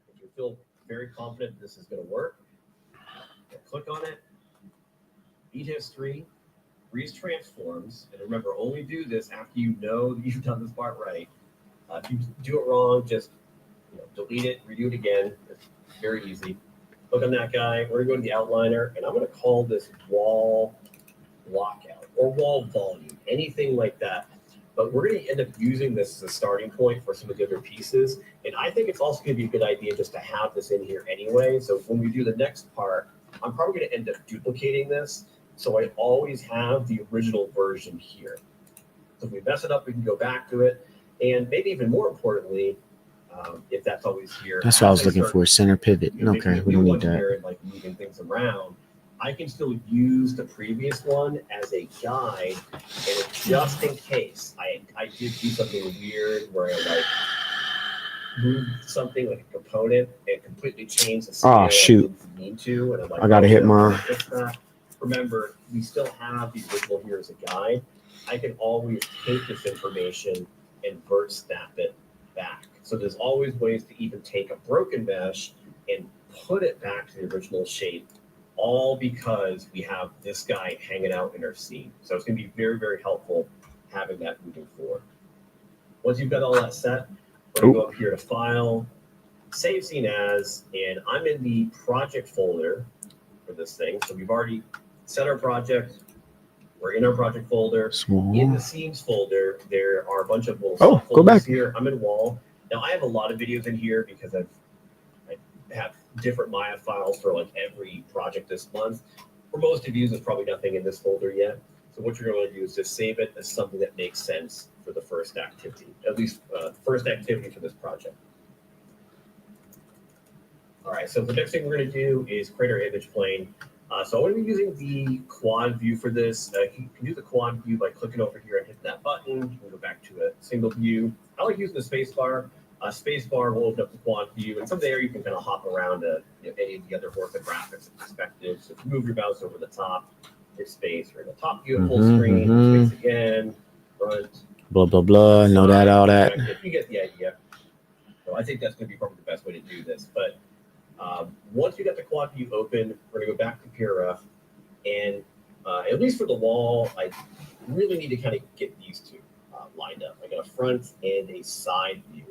[SPEAKER 3] If you feel very confident this is going to work, click on it, beat history, freeze transforms, and remember, only do this after you know that you've done this part right. If you do it wrong, just delete it, redo it again. It's very easy. Click on that guy. We're going to go to the outliner, and I'm going to call this wall lockout or wall volume, anything like that. But we're going to end up using this as a starting point for some of the other pieces. And I think it's also going to be a good idea just to have this in here anyway. So when we do the next part, I'm probably going to end up duplicating this So I always have the original version here. So if we mess it up, we can go back to it. And maybe even more importantly, if that's always here.
[SPEAKER 1] That's what I was looking for. Center pivot.
[SPEAKER 3] You know,
[SPEAKER 1] Okay, we don't need that.
[SPEAKER 3] here and like moving things around. I can still use the previous one as a guide, and just in case I did do something weird where I like moved something like a component and completely changed the scale.
[SPEAKER 1] Oh shoot!
[SPEAKER 3] I didn't mean to, and I'm like,
[SPEAKER 1] I gotta hit
[SPEAKER 3] no,
[SPEAKER 1] my.
[SPEAKER 3] fix that. Remember, we still have the original here as a guide. I can always take this information and vert snap it back. So there's always ways to even take a broken mesh and put it back to the original shape, all because we have this guy hanging out in our scene. So it's going to be very, very helpful having that moving forward. Once you've got all that set, we're going to go up here to File, Save Scene As, and I'm in the project folder for this thing. So we've already set our project. We're in our project folder.
[SPEAKER 1] Small.
[SPEAKER 3] In the scenes folder, there are a bunch of little
[SPEAKER 1] go back
[SPEAKER 3] here. I'm in Wall. Now I have a lot of videos in here because I have different Maya files for like every project this month. For most of you, there's probably nothing in this folder yet. So what you're going to do is just save it as something that makes sense for the first activity, at least first activity for this project. All right, so the next thing we're going to do is create our image plane. So I'm going to be using the quad view for this. You can do the quad view by clicking over here and hitting that button. You can go back to a single view. I like using the space bar. Space bar will open up the quad view, and from there you can kind of hop around to any of the other orthographics and perspectives. So if you move your mouse over the top, hit space, or in the top view, full screen, space again, front.
[SPEAKER 1] Blah blah blah. Know that, all that.
[SPEAKER 3] If you get the idea. So I think that's going to be probably the best way to do this. But once you got the quad view open, we're going to go back to PRF, and at least for the wall, I really need to kind of get these two lined up. I got a front and a side view.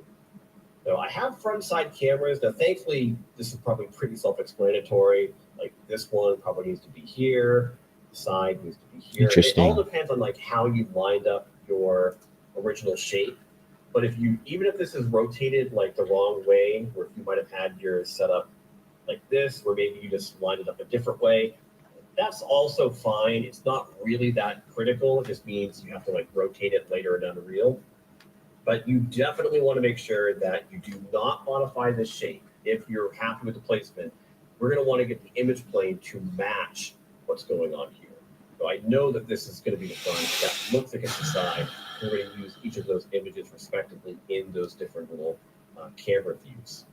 [SPEAKER 3] So I have front side cameras. Now, thankfully, this is probably pretty self-explanatory. Like this one probably needs to be here. The side needs to be here.
[SPEAKER 1] Interesting.
[SPEAKER 3] It all depends on like how you lined up your original shape. But even if this is rotated like the wrong way, or if you might have had yours set up like this, or maybe you just lined it up a different way, that's also fine. It's not really that critical. It just means you have to like rotate it later down the reel. But you definitely want to make sure that you do not modify the shape. If you're happy with the placement, we're going to want to get the image plane to match what's going on here. So I know that this is going to be the front. That looks like it's the side. We're going to use each of those images respectively in those different little camera views.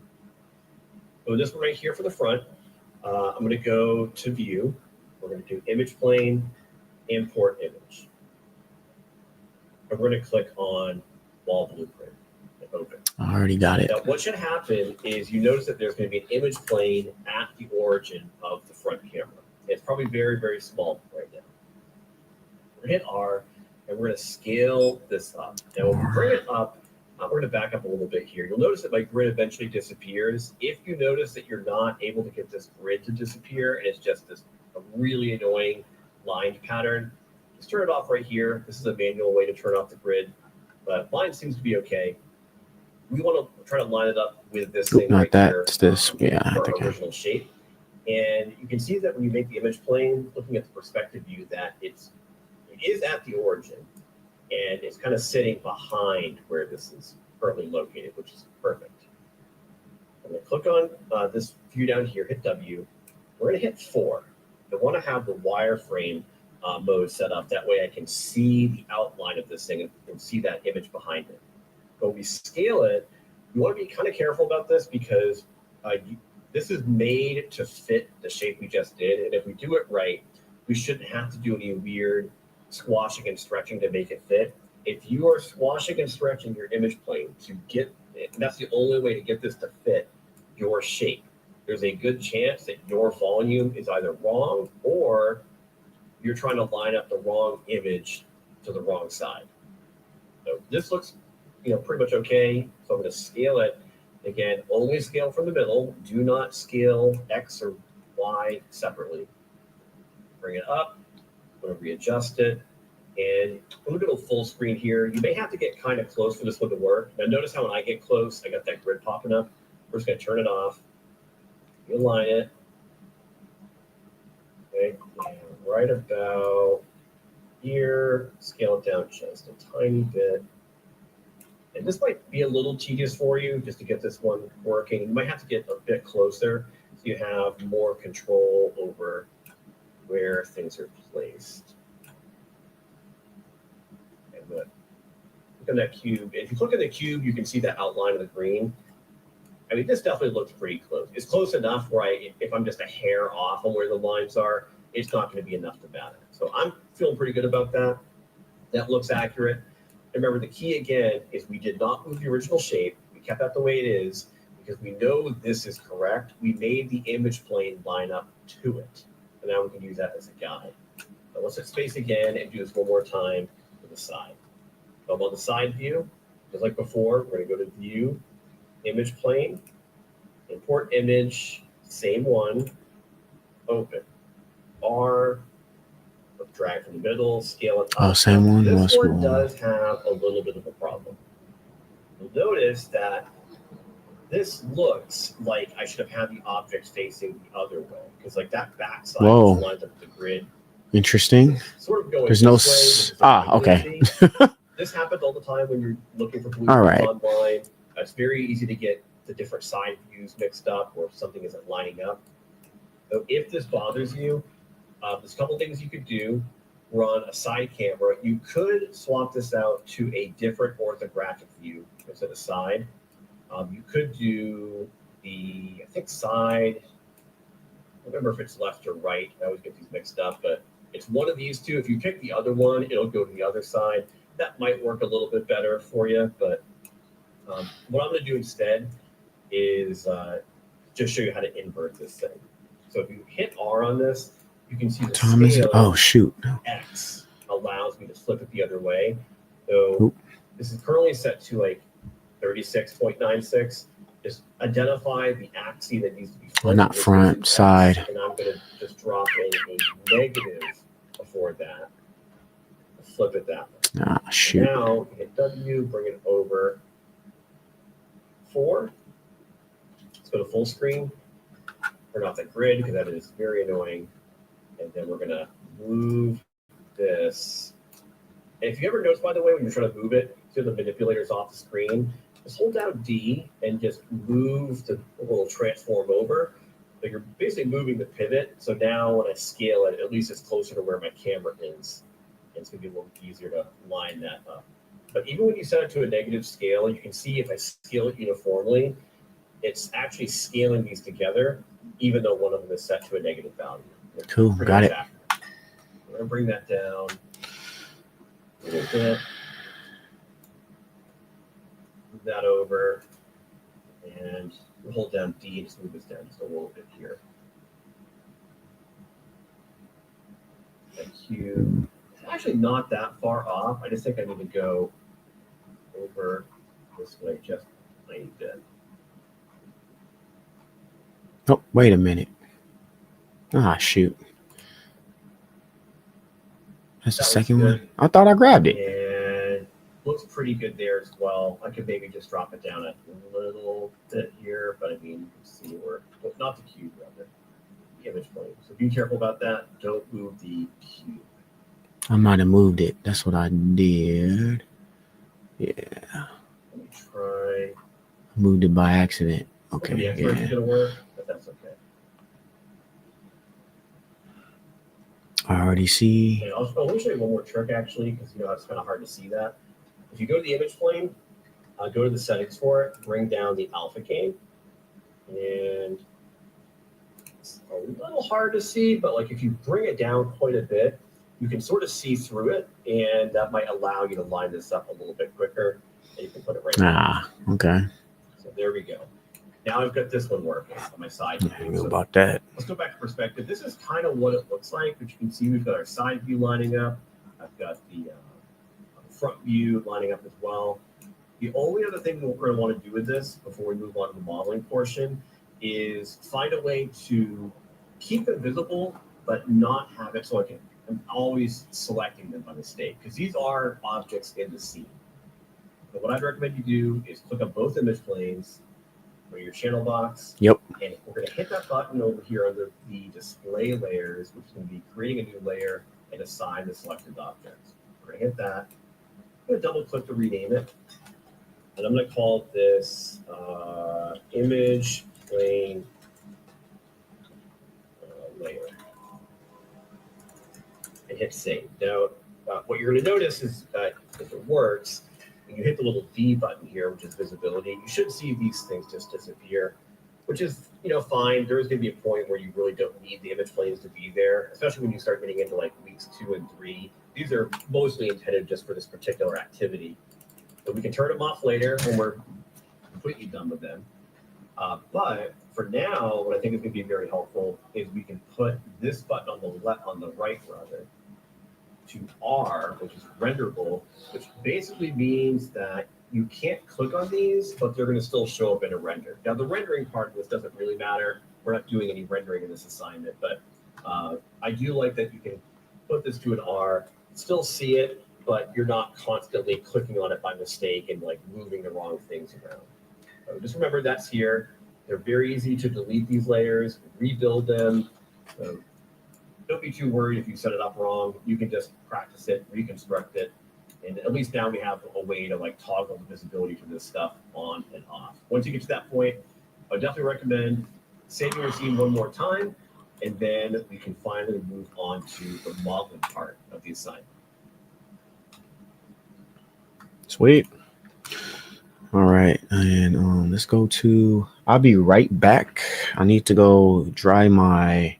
[SPEAKER 3] So this one right here for the front, I'm going to go to View. We're going to do Image Plane, Import Image. And we're going to click on Wall Blueprint and open.
[SPEAKER 1] I already got it.
[SPEAKER 3] Now, what should happen is you notice that there's going to be an image plane at the origin of the front camera. It's probably very, very small right now. We're going to hit R, and we're going to scale this up. Now, when we bring it up, we're going to back up a little bit here. You'll notice that my grid eventually disappears. If you notice that you're not able to get this grid to disappear, and it's just this a really annoying lined pattern, just turn it off right here. This is a manual way to turn off the grid, but mine seems to be okay. We want to try to line it up with this thing right here.
[SPEAKER 1] It's this. Yeah, I
[SPEAKER 3] our
[SPEAKER 1] think
[SPEAKER 3] original shape. And you can see that when you make the image plane, looking at the perspective view, that it is at the origin, and it's kind of sitting behind where this is currently located, which is perfect. I'm going to click on this view down here, hit W. We're going to hit 4. I want to have the wireframe mode set up. That way I can see the outline of this thing and see that image behind it. But when we scale it, you want to be kind of careful about this because this is made to fit the shape we just did. And if we do it right, we shouldn't have to do any weird squashing and stretching to make it fit. If you are squashing and stretching your image plane to get it, that's the only way to get this to fit your shape. There's a good chance that your volume is either wrong or you're trying to line up the wrong image to the wrong side. So this looks, pretty much okay. So I'm going to scale it. Again, only scale from the middle. Do not scale X or Y separately. Bring it up. I'm going to readjust it. And I'm going to go full screen here. You may have to get kind of close for this one to work. Now notice how when I get close, I got that grid popping up. We're just going to turn it off. You align it. Okay. And right about here, scale it down just a tiny bit. And this might be a little tedious for you just to get this one working. You might have to get a bit closer so you have more control over where things are placed. And look at that cube. If you look at the cube, you can see the outline of the green. I mean, this definitely looks pretty close. It's close enough where if I'm just a hair off on where the lines are, it's not going to be enough to matter. So I'm feeling pretty good about that. That looks accurate. Remember, the key again is we did not move the original shape. We kept that the way it is because we know this is correct. We made the image plane line up to it. And now we can use that as a guide. So let's hit space again and do this one more time to the side. So I'm on the side view. Just like before, we're going to go to View, Image Plane, Import Image, same one, Open. R, drag from the middle, scale it up.
[SPEAKER 1] Oh, same one.
[SPEAKER 3] This one does have a little bit of a problem. You'll notice that this looks like I should have had the objects facing the other way because like that backside lines up the grid.
[SPEAKER 1] Interesting.
[SPEAKER 3] Sort of going
[SPEAKER 1] There's no
[SPEAKER 3] okay. This happens all the time when you're looking for blueprints online. It's very easy to get the different side views mixed up or if something isn't lining up. So if this bothers you, there's a couple things you could do. Run a side camera. You could swap this out to a different orthographic view instead of side. You could do the, I think, side. I don't remember if it's left or right. I always get these mixed up, but it's one of these two. If you pick the other one, it'll go to the other side. That might work a little bit better for you, but what I'm going to do instead is just show you how to invert this thing. So if you hit R on this, you can see the scale.
[SPEAKER 1] Oh, shoot.
[SPEAKER 3] X allows me to flip it the other way. So this is currently set to like 36.96. Just identify the axis that needs to be flipped.
[SPEAKER 1] Not front, side.
[SPEAKER 3] And I'm going to just drop in a negative before that. Flip it that way.
[SPEAKER 1] Ah, shoot.
[SPEAKER 3] Now hit W, bring it over 4. Let's go to full screen. Turn off the grid because that is very annoying. And then we're going to move this. And if you ever notice, by the way, when you're trying to move it, so the manipulator's off the screen, just hold down D and just move the little transform over. So you're basically moving the pivot. So now when I scale it, at least it's closer to where my camera is. And it's going to be a little easier to line that up. But even when you set it to a negative scale, you can see if I scale it uniformly, it's actually scaling these together, even though one of them is set to a negative value.
[SPEAKER 1] Cool, got it.
[SPEAKER 3] We're going to bring that down a little bit. Move that over. And we'll hold down D and just move this down just a little bit here. Thank you. It's actually not that far off. I just think I need to go over this way just a tiny bit.
[SPEAKER 1] Oh, wait a minute. Ah, shoot. That's the second one. I thought I grabbed it.
[SPEAKER 3] And looks pretty good there as well. I could maybe just drop it down a little bit here, but I mean, you can see where, well, not the cube, rather, the image plane. So be careful about that. Don't move the cube.
[SPEAKER 1] I might have moved it. That's what I did. Yeah.
[SPEAKER 3] Let me try.
[SPEAKER 1] Moved it by accident. Okay.
[SPEAKER 3] The X-ray is going to work, but that's okay.
[SPEAKER 1] I already see.
[SPEAKER 3] And I'll show you one more trick, actually, because you know it's kind of hard to see that. If you go to the image plane, go to the settings for it, bring down the alpha gain, and it's a little hard to see, but like if you bring it down quite a bit, you can sort of see through it, and that might allow you to line this up a little bit quicker, and you can put it right
[SPEAKER 1] there. Okay.
[SPEAKER 3] So there we go. Now I've got this one working on my side view.
[SPEAKER 1] I know about that.
[SPEAKER 3] Let's go back to perspective. This is kind of what it looks like, but you can see we've got our side view lining up. I've got the front view lining up as well. The only other thing we're going to want to do with this before we move on to the modeling portion is find a way to keep it visible, but not have it so I'm always selecting them by mistake, because these are objects in the scene. So what I'd recommend you do is click on both image planes, go to your channel box.
[SPEAKER 1] Yep.
[SPEAKER 3] And we're going to hit that button over here under the display layers, which is going to be creating a new layer and assign the selected objects. We're going to hit that. I'm going to double click to rename it. And I'm going to call this image plane layer. And hit save. Now, what you're going to notice is that if it works, when you hit the little V button here, which is visibility, you should see these things just disappear, which is, fine. There is going to be a point where you really don't need the image planes to be there, especially when you start getting into like weeks 2 and 3. These are mostly intended just for this particular activity. But we can turn them off later when we're completely done with them. But for now, what I think is going to be very helpful is we can put this button on the right rather, to R, which is renderable, which basically means that you can't click on these, but they're going to still show up in a render. Now, the rendering part of this doesn't really matter. We're not doing any rendering in this assignment, but I do like that you can put this to an R, still see it, but you're not constantly clicking on it by mistake and like moving the wrong things around. So just remember that's here. They're very easy to delete these layers, rebuild them. So don't be too worried if you set it up wrong. You can just practice it, reconstruct it, and at least now we have a way to like toggle the visibility for this stuff on and off. Once you get to that point, I would definitely recommend saving your scene one more time, and then we can finally move on to the modeling part of the assignment.
[SPEAKER 1] Sweet. All right, and let's go to. I'll be right back. I need to go dry my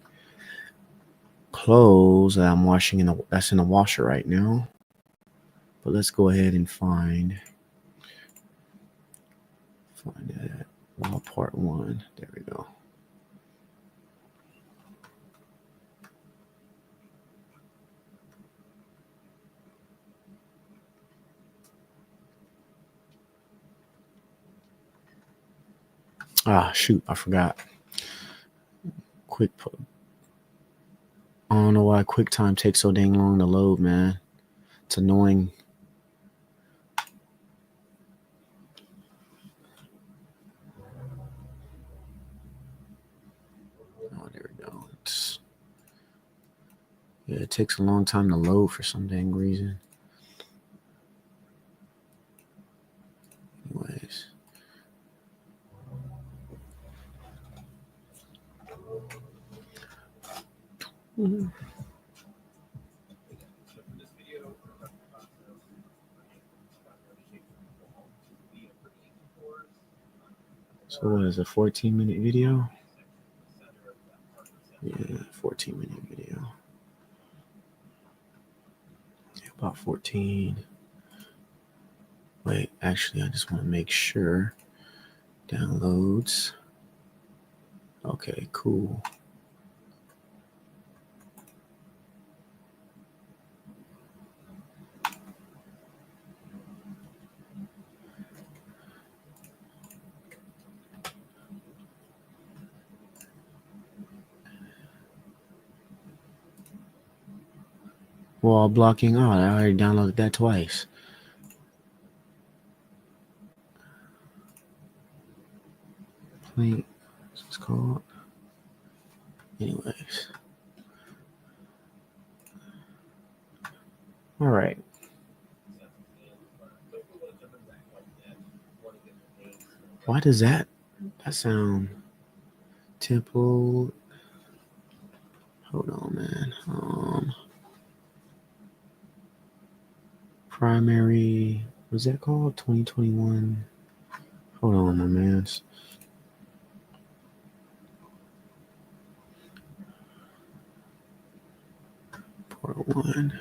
[SPEAKER 1] clothes that I'm washing that's in the washer right now. But let's go ahead and find that wall part 1. There we go. Ah, shoot, I forgot. I don't know why QuickTime takes so dang long to load, man. It's annoying. Oh, there we go. It takes a long time to load for some dang reason. Anyways. Mm-hmm. So what is a 14-minute video? Yeah, 14-minute video. Yeah, about 14. Wait, actually, I just want to make sure. Downloads. Okay, cool. Wall blocking. Oh, I already downloaded that twice. What's it's called? Anyways. All right. Why does that sound temple? Hold on, man. Primary, what's that called? 2021. Hold on, my man. Part 1.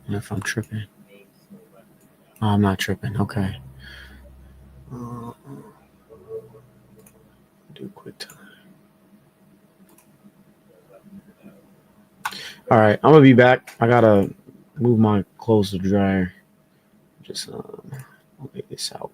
[SPEAKER 1] And if I'm tripping. Oh, I'm not tripping. Okay. Do QuickTime. All right, I'm gonna be back. I gotta move my clothes to the dryer. Just I'll get this out.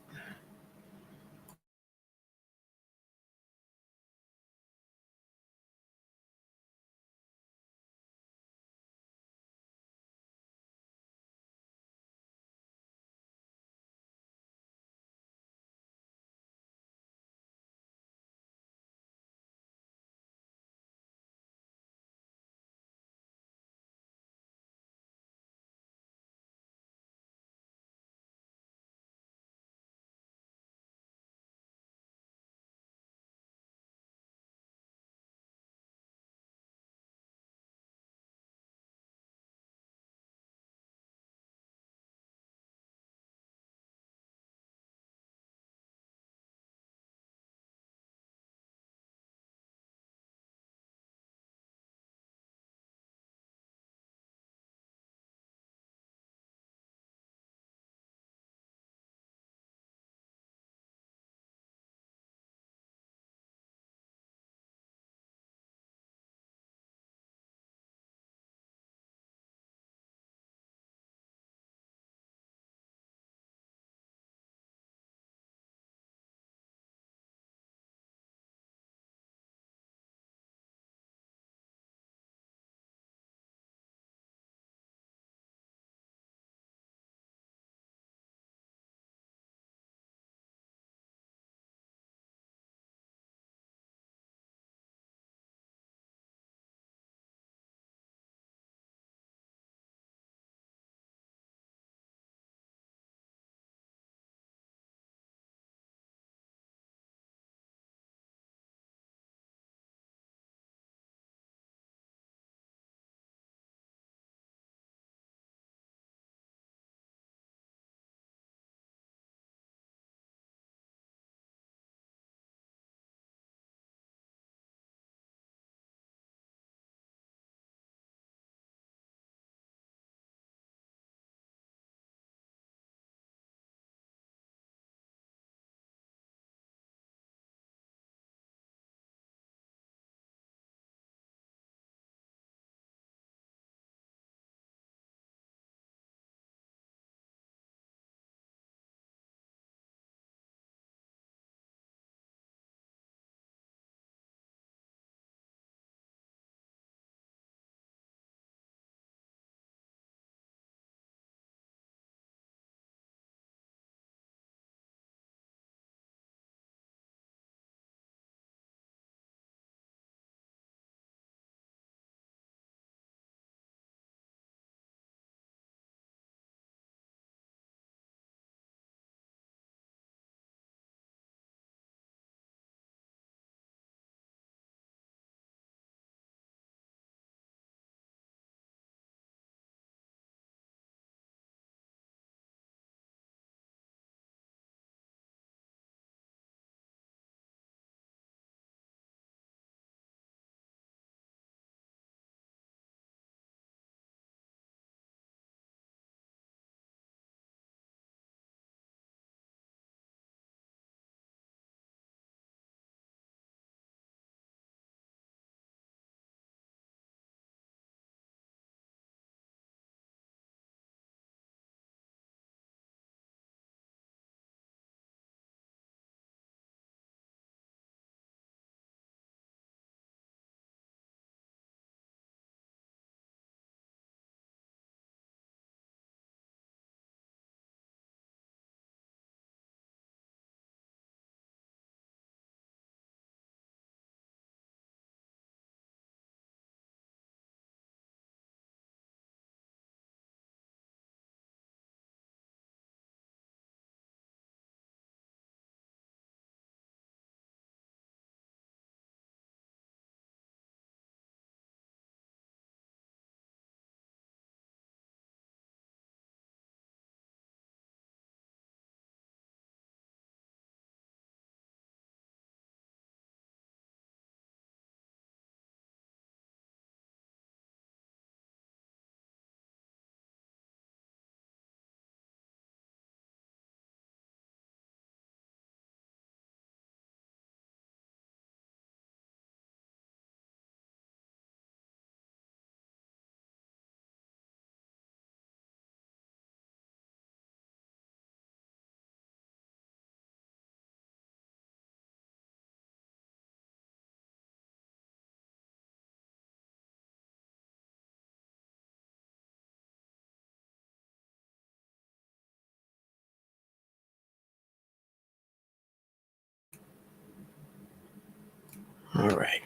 [SPEAKER 1] All right.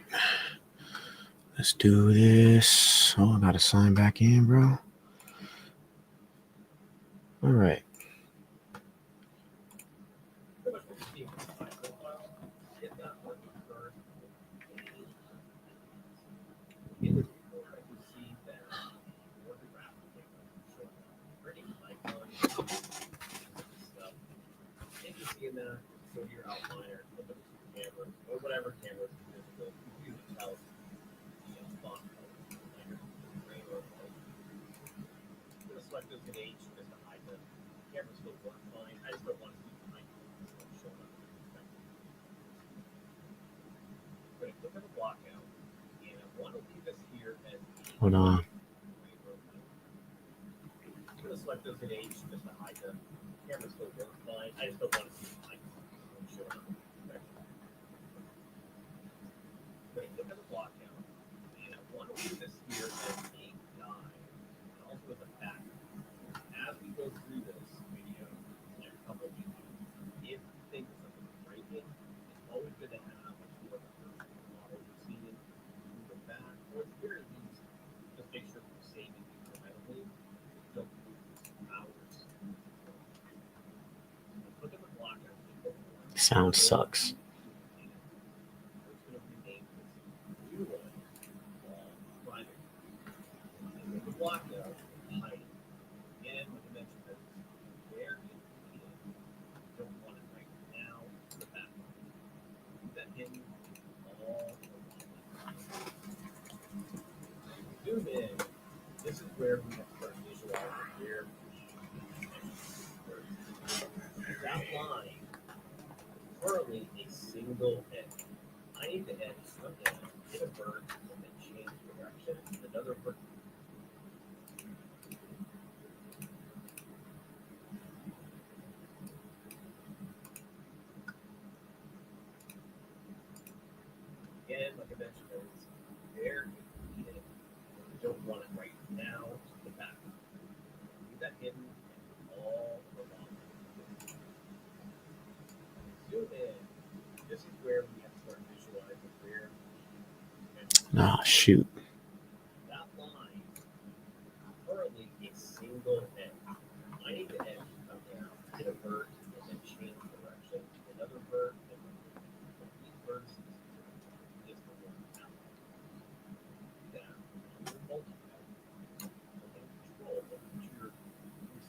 [SPEAKER 1] Let's do this. Oh, I gotta sign back in, bro. All right.
[SPEAKER 3] Pretty much what you see in the side profile, get that working first. In the report, I can see that working rapidly, showing pretty icon stuff. And you see in that, go to your outliner, look at the camera, or whatever camera is visible. You can tell font color, like gray or white. I'm gonna select this in H just to hide the camera still works fine. I just don't want to see the icon showing up. I'm gonna click on the blockout, and I want to leave this here as
[SPEAKER 1] Hold on.
[SPEAKER 3] I'm gonna select this in H just to hide the camera still works fine. I just don't want to see the icon showing up. I'm gonna click on the blockout, and I want to leave this here as a guide, and also as a background. As we go through this video, like a couple of videos, if you think something's breaking, it's always good to have a few of the first models you've seen, move it back, or at the very least, just make sure you're saving incrementally. Don't lose hours. Click on the block out.
[SPEAKER 1] Sound sucks.
[SPEAKER 3] We're just going to rename this new one primary. And with the block out, hide it. Again, like I mentioned, that's where it's needed. Don't want it right now. The background. Keep that hidden all around. Zoom in. This is where we have to start visualizing where that line is currently a single edge. I need the edge to come down, hit a bird, and then change direction. Another bird. Again, like I mentioned, it's there if needed. You don't want it right now to the back. Leave that hidden all along. Zoom in. This is where we have to start visualizing where
[SPEAKER 1] Ah, shoot.
[SPEAKER 3] that line currently a single edge. I need the edge to come down, hit a bird, and then change direction. Another bird, and then these birds is the one out. Down. Multi-cut. Control your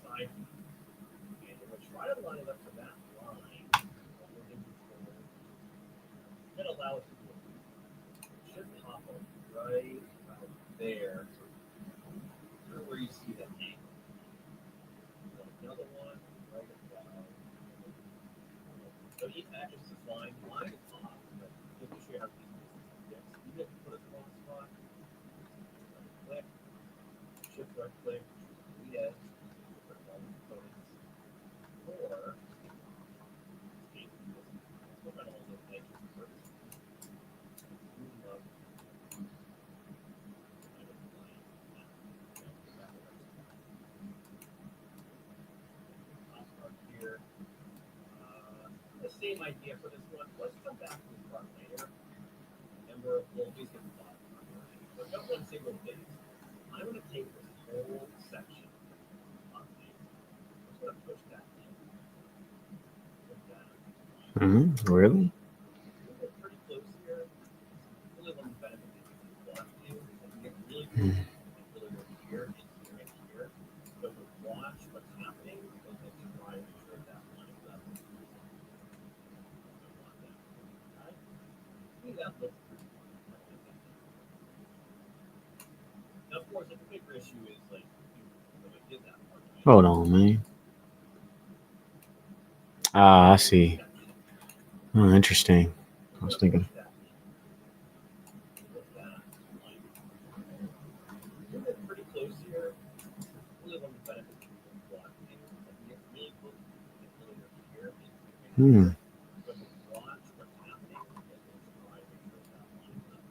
[SPEAKER 3] side. And we're going to try to line it up to that line. Then allow it to do it. It should pop up right about there. Where you see that angle. Another one right about. So each axis is fine. Line is off, but just to show you how easy this is. Even if you put a small spot, click, shift right click, delete edge, put all the components. Or look at all those edges first. Move up. I'll start here. The same idea for this one. Let's come back to the front later. And we'll just get the bottom. So I've got one single thing. I'm going to take this whole section on these. I'm just going to push that in. Put that.
[SPEAKER 1] Really?
[SPEAKER 3] We're pretty close here. Really one of the benefits that you want to do is you get really close and really over here and here and here. So to watch what's happening, and then try to make sure that lines up. See that looks pretty good. Now, of course, the bigger issue is like when I did that part.
[SPEAKER 1] Hold on, man. Ah, I see. Oh, interesting. I was thinking.
[SPEAKER 3] Pretty close here. Really one of the benefits of watching is that you get really close and really over here. So to watch what's happening and then try to make sure that lines up.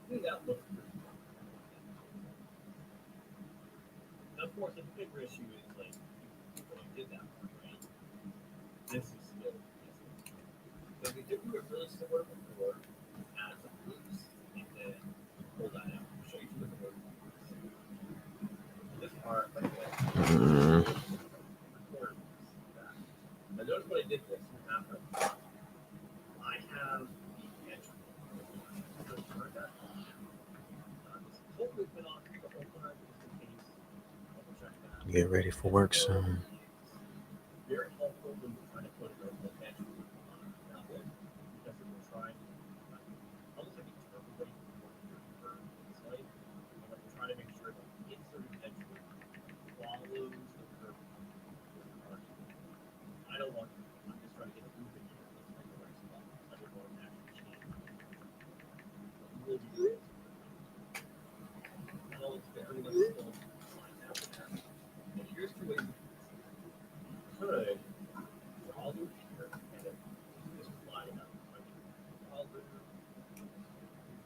[SPEAKER 3] See that looks pretty good. Now, of course, the bigger issue is like when I did that part, right? This is still missing. So we did do it really similar before. Add some loops and then pull that out. I'll show you two different ways. This part, by the way,
[SPEAKER 1] Mm.
[SPEAKER 3] now notice what I did this after. I have the edge. Just turn that on. This totally been on the whole time just in case. Double check that.
[SPEAKER 1] Get ready for work soon.
[SPEAKER 3] Very helpful when you're trying to put a local edge on a tablet because it will try to almost like interpolate what your curve looks like. And when you're trying to make sure that the inserted edge follows the curve. I don't want. I'm just trying to get a loop in here. Looks like the right spot. I don't want to actually change. We'll do this. Well, it's very much still lined out there. And here's two ways. You could draw a loop here and then just line it up. Like draw a loop,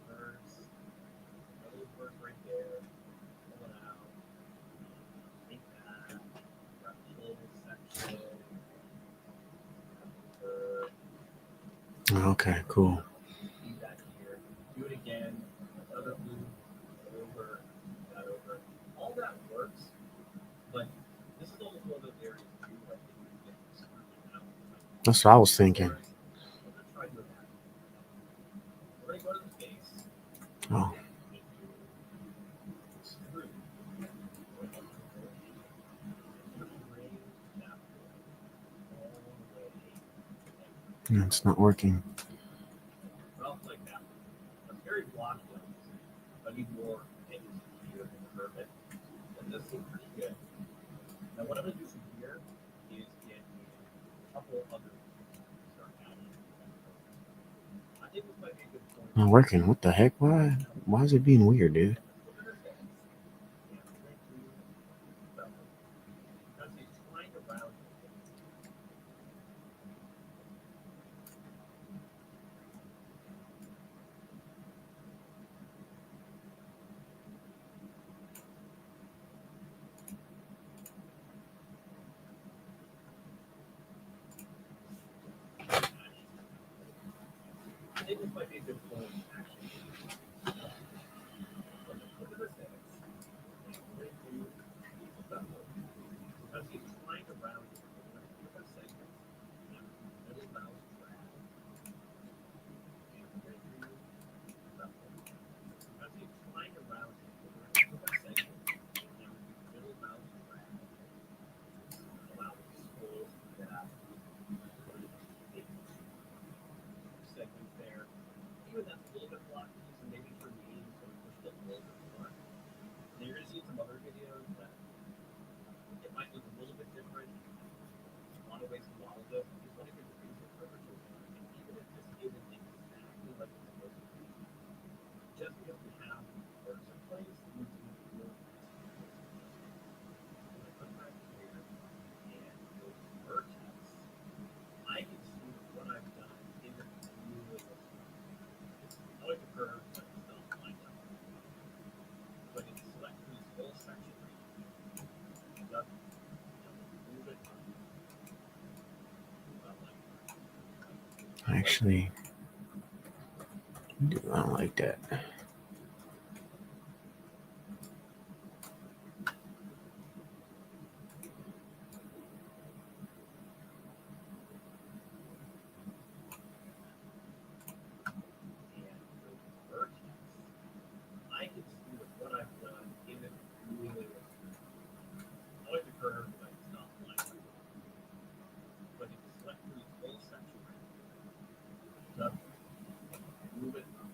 [SPEAKER 3] reverse, another reverse right there, pull it out, take that, grab the whole section.
[SPEAKER 1] Okay, cool.
[SPEAKER 3] Do that here. Do it again. Another loop. Over. That over. All that works, but this is almost one of those areas too where I think we get screwed out.
[SPEAKER 1] That's what I was thinking.
[SPEAKER 3] We're gonna try doing that. We're gonna go to the base.
[SPEAKER 1] Oh,
[SPEAKER 3] And do extrude. Bring that all the way.
[SPEAKER 1] it's not working.
[SPEAKER 3] Well, like that. It's very blocky. I need more edges here in the curve. And this seems pretty good. Now what I'm going to do from here is get a couple other start adding. I think this might be a good point.
[SPEAKER 1] Not working. What the heck? Why is it being weird, dude?
[SPEAKER 3] I think this might be a good point, actually. Look at this thing. As he's flying around, look at segments. Middle mouse drag. As he's flying around, look at segments. Middle mouse drag. Allow it to scroll that. Segments there. Even that's a little bit blocky, so maybe for me, so we push it a little bit more. And you're going to see some other videos that it might look a little bit different. A lot of ways to model this. I just want to give the reason curvature. And even if this isn't exactly like it's supposed to be, just because we have words in place, we can do it. I'm going to come back here and go to vertex. I can see what I've done isn't really I like the curve, but it's not lined up. So I can select this whole section right here. Move it up. About like that.
[SPEAKER 1] Actually, I don't like that.
[SPEAKER 3] I can see that what I've done isn't really I like the curve, but it's not lined up. So I can select this whole section right here. Up, move it up.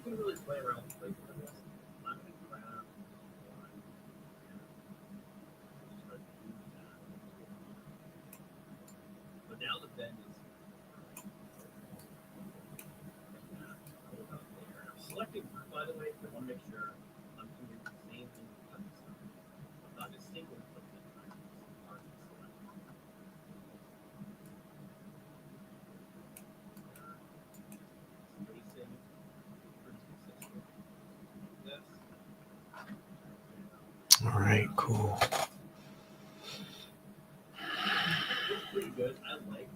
[SPEAKER 3] going to really play around with placement of this. I'm going to grab one. Just try to do that. But now the bend is selecting group, by the way, I want to make sure I'm doing the same thing with the stuff. I'm not just single clicking it. I'm hard to select. Spacing, pretty consistent. This.
[SPEAKER 1] All right, cool.
[SPEAKER 3] It's pretty good. I like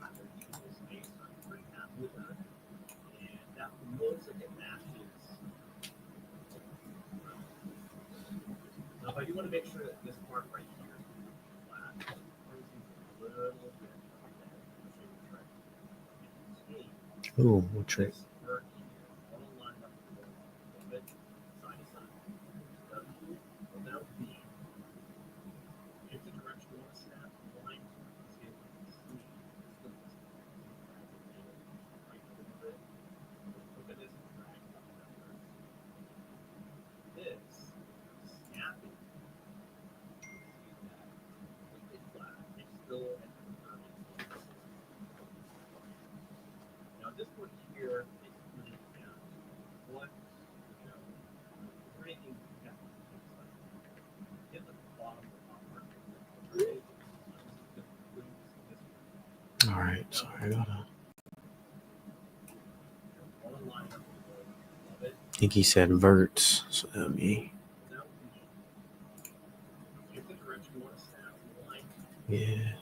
[SPEAKER 3] the usable space. I'm pretty happy with that. And that looks like it matches. Now, if I do want to make sure that this part right here is flat, I'm going to use a little bit of that. I'll show you the trick. You can see
[SPEAKER 1] Ooh, what trick?
[SPEAKER 3] this vert here. I want to line up a little bit side to side. W, without V. If the direction you want to snap, line to it. See if you can see. Right a little bit. Look at this and drag up that vert. This snapping. Flat. It's still at the now this one here is really down. What breaking hit the bottom of the top part.
[SPEAKER 1] All right, sorry, I gotta. I think he said verts, so that'd be.
[SPEAKER 3] If the direction you want to snap, line.
[SPEAKER 1] Yeah.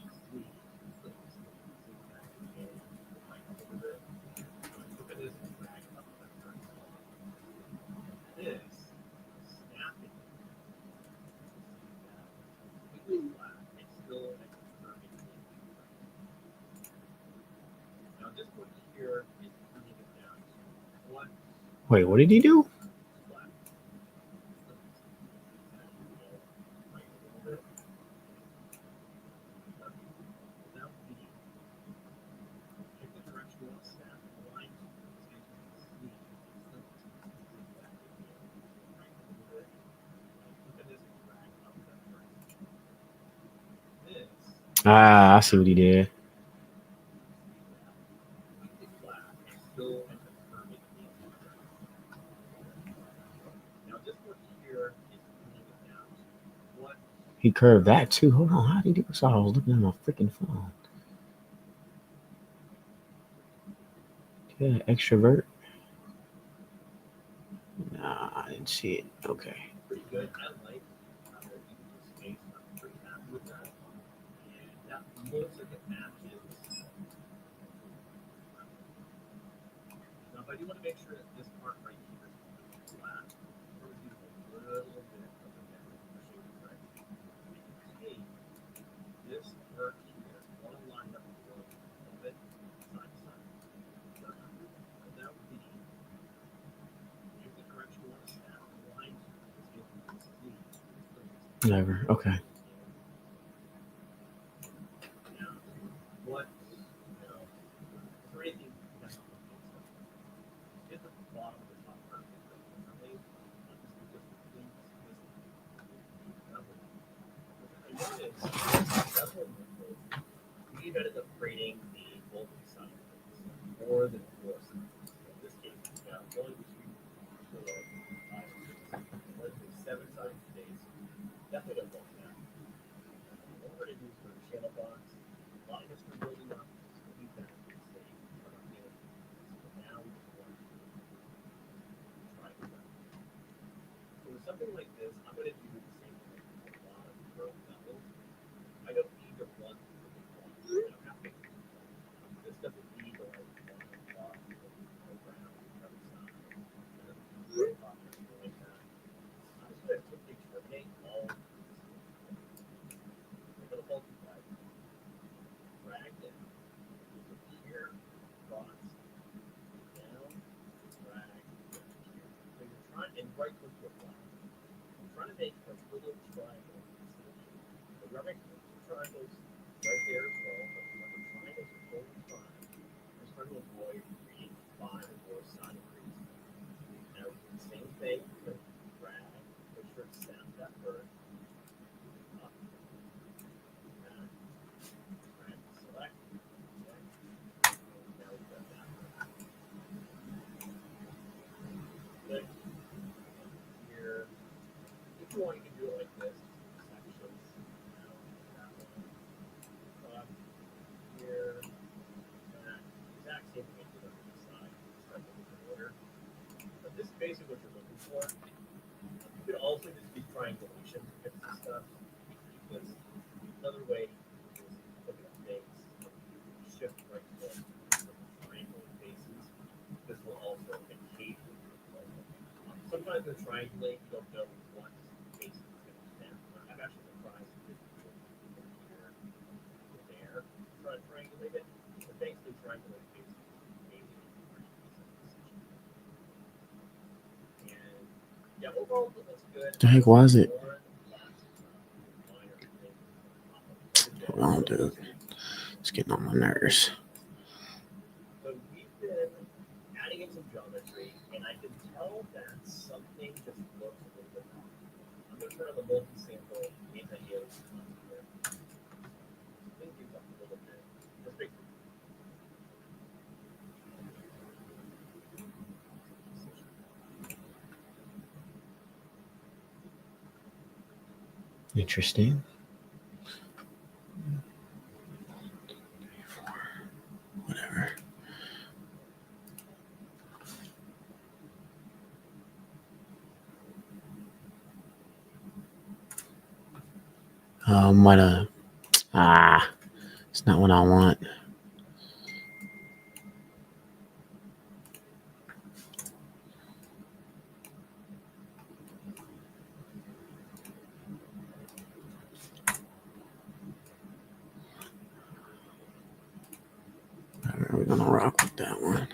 [SPEAKER 1] Wait, what did he do? Ah, I see what he did. He curved that too. Hold on, how did he do? So I was looking at my freaking phone. Yeah, extrovert. Nah, I didn't see it. Okay.
[SPEAKER 3] Pretty good. I like how they're using the space. I'm pretty happy with that. And that looks like it matches. Now, if I do want to make sure that this part right here is flat, we're going to do a little bit of the bend. I'll show you the trick. You can take this vert here. I want to line up a little bit side to side. Without V. If the direction you want to snap, line to it. See if you can see.
[SPEAKER 1] Never. Okay.
[SPEAKER 3] Now, what, breaking down hit the bottom of the top part. We've ended up creating the multi-side more than four sides. In this case, we've got 1, 2, 4, 5, 6, 7 sides of space. Definitely don't want that. What we're going to do is go to channel box. A lot of us are building up. Leave that in the state. So now we just want to try it. So with something like this, I'm going to do the same thing with a lot of row levels. I don't need to run through the one. I don't have to. This doesn't need to like one block program every time. Like that. I'm just going to quickly terminate all of this. I'm going to multiply. Drag down. Here, cross. Down. Drag. Here. So you're trying and right click to apply. I'm trying to make a little triangle. So we're making triangles right there as well, but remember triangles are totally fine. I'm just trying to avoid creating 5 or more side creases. thing to drag, make sure it's set that first. Up, and drag, select, okay. Now we've got that. Click here. If you want, you can do it like this, sections. Now, that one. Up, here, that. Exact same thing to the other side. Start with the order. But this is basically what you're looking for. You could also just do triangulation to fix this stuff. Because another way is look at things, shift right click, triangle faces. This will also occasionally sometimes with triangulate, you don't know what face is going to stand for. I'm actually surprised if it's here or there. Try to triangulate it. But basically triangulate faces maybe and yeah, overall it looks good.
[SPEAKER 1] The heck was it? Hold on, dude. It's getting on my nerves.
[SPEAKER 3] So we've been adding in some geometry, and I can tell that something just looks a little bit wrong. I'm going to turn on the multi-sample anti-aliasing here. Clean things up a little bit. Just make
[SPEAKER 1] Interesting. Whatever. What it's not what I want. We're gonna rock with that one.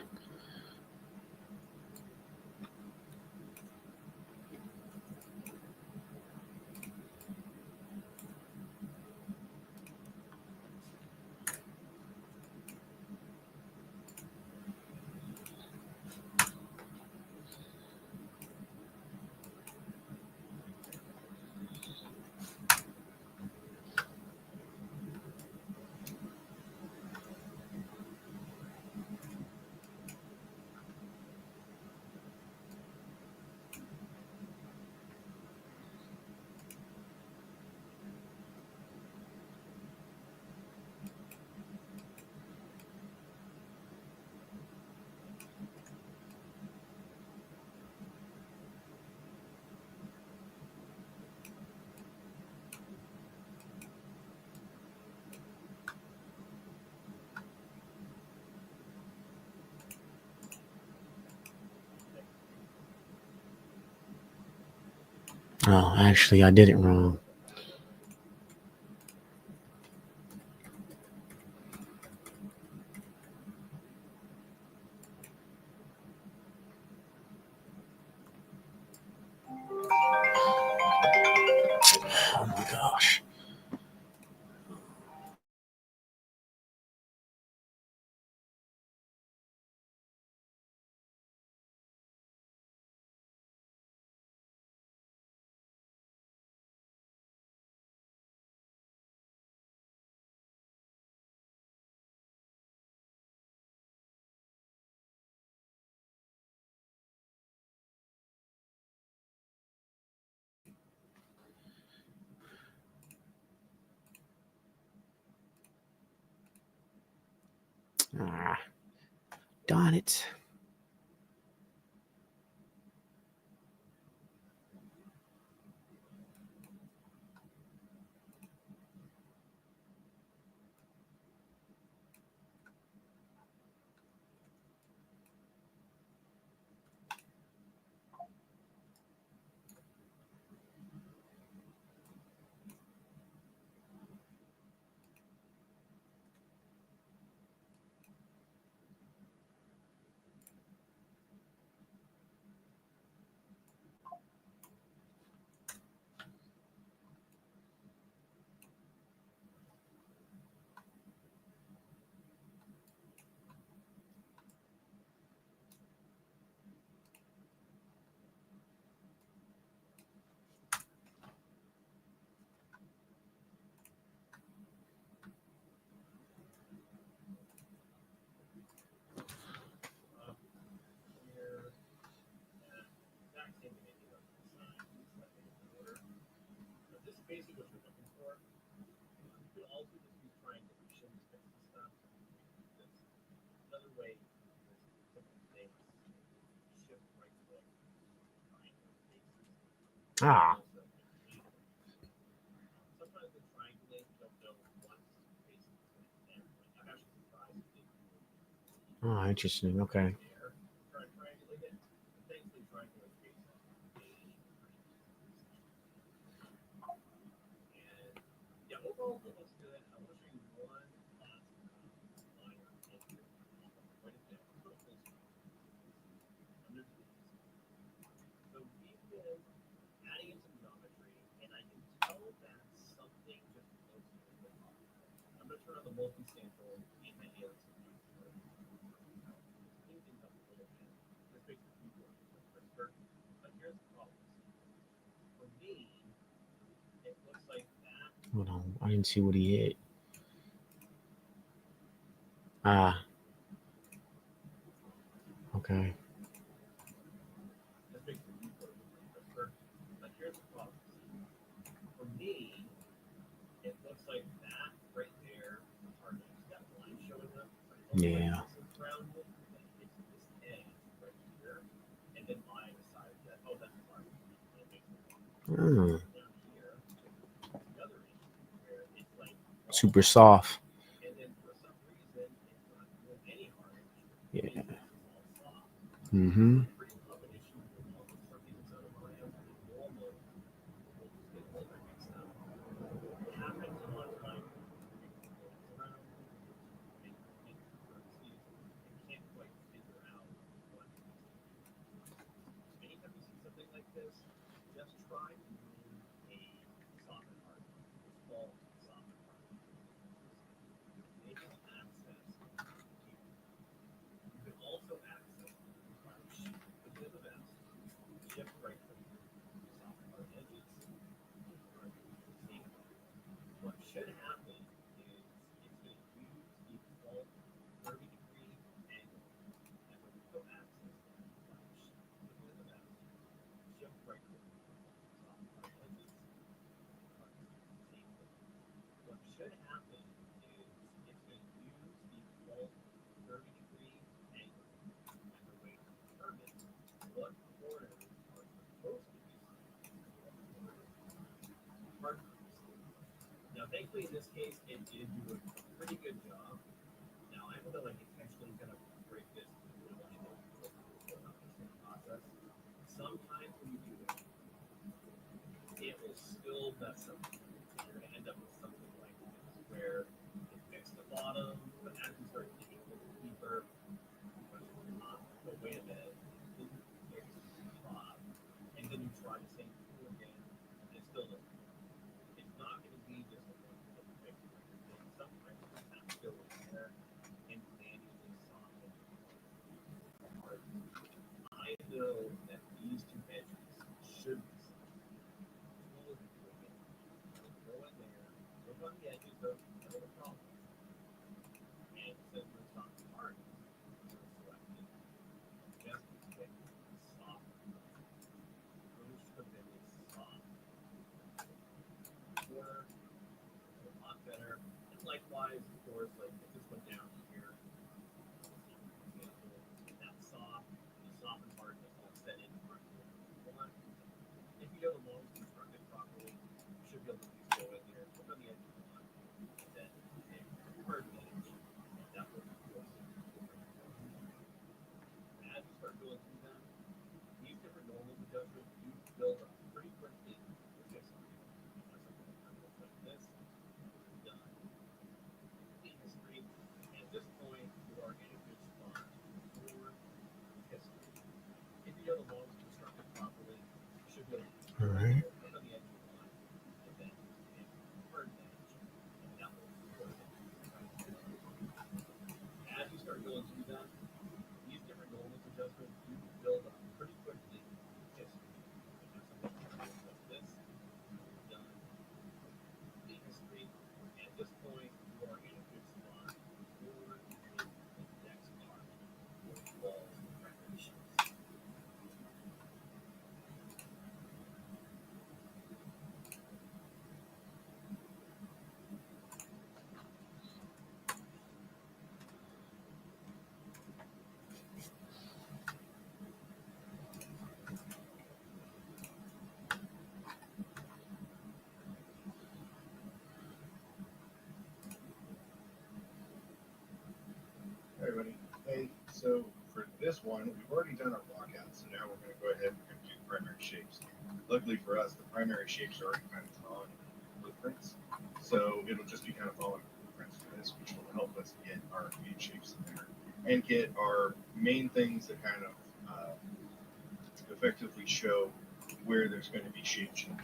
[SPEAKER 1] Oh, actually, I did it wrong. Oh my gosh. Ah, darn it.
[SPEAKER 3] basically what you're looking for. You could also just use triangulation to fix this stuff. That's another way is simple things. Shift right click, triangle faces.
[SPEAKER 1] Ah,
[SPEAKER 3] Also, sometimes with triangulate, you don't know what's facing there. Like, I'm actually surprised if they do
[SPEAKER 1] oh, interesting. Okay.
[SPEAKER 3] there. Try to triangulate it. Thankfully, triangulate faces a pretty easy. And yeah, overall it looks good. I want to show you one last minor issue. Quite a bit. Put a full screen under these. So we've been adding in some geometry, and I can tell that something just looks a little bit off. I'm going to turn on the multi-sample and my alias clean things up a little bit. This makes the view look crisper. But here's the problem. For me, it looks like that.
[SPEAKER 1] Hold on. I didn't see what he hit. Ah, okay.
[SPEAKER 3] This makes the view look crisper. But here's the problem. For me, it looks like that right there. It's hard to see that line showing up.
[SPEAKER 1] Yeah.
[SPEAKER 3] Around it, and it's this edge right here, and then I decided that that's part of it.
[SPEAKER 1] Hmm.
[SPEAKER 3] Down here, the other end where it's like
[SPEAKER 1] Super soft.
[SPEAKER 3] and then for some reason it's not doing any harmony.
[SPEAKER 1] Yeah.
[SPEAKER 3] It's all soft.
[SPEAKER 1] Mm-hmm.
[SPEAKER 3] Pretty common issue with almost something that's out of my normal. We'll just get a little bit mixed up. It happens a lot of times around make currencies and can't quite figure out what. Anytime you see something like this, just try to move a soften part, a small soften part. They can access you. You can also access within the mouse, shift right click, soften part edges, what should happen is it's going to use the default 30-degree angle, and when you go access within the mouse, shift right click, soften part edges, what should happen is it's going to use the default 30-degree angle as a way to determine what corners are supposed to be hard. Now, thankfully, in this case, it did do a pretty good job. Now, I'm going to intentionally kind of break this into a process. Sometimes when you do it, it will still mess up. You're going to end up with something like this, where it fixed the bottom, but as you start digging a little deeper, wait a minute, it didn't fix the top, and then you try the same tool again, and it still doesn't. It's not going to be just a one-click fix. Sometimes you just have to go in there and manually soften the part. I know that these two edges should be go in there, look on the edges of the problem, and since we're talking hard, we're selecting just pick soft. Those should have been soft. Corner, a lot better. And likewise, of course, like if this went down here, that's soft, the softened part that's all set in front of one. If you have a long constructed properly, you should be able to just go in there, look on the edge of one, and then pick hard edge, and that will force it. As you start going through them, these different normals adjustments do build up pretty quickly with this. Like this, done. Complete history. At this point, you are in a good spot for history. If you have a long constructed properly, you should be able to
[SPEAKER 1] All right.
[SPEAKER 3] look on the edge of one, and then pick hard edge, and that will force it. As you start going through them, these different normals adjustments do build up pretty quickly with history.
[SPEAKER 2] So for this one, we've already done our blockout. So now we're going to go ahead and do primary shapes. Luckily for us, the primary shapes are already kind of drawn blueprints. So it'll just be kind of following blueprints for this, which will help us get our main shapes in there and get our main things that kind of effectively show where there's going to be shape change.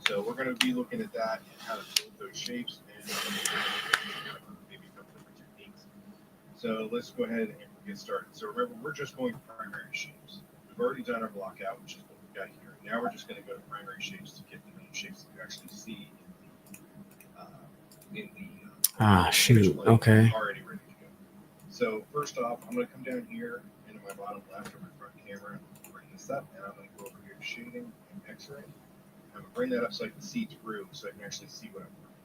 [SPEAKER 2] So we're going to be looking at that and how to build those shapes and maybe a couple different techniques. So let's go ahead and get started. So remember, we're just going to primary shapes. We've already done our block out, which is what we've got here. Now we're just going to go to primary shapes to get the main shapes that you actually see in the
[SPEAKER 1] shoot. Okay.
[SPEAKER 2] already ready to go. So first off, I'm going to come down here into my bottom left of my front camera, bring this up, and I'm going to go over here to shading and X-ray. I'm going to bring that up so I can see through, so I can actually see what I'm working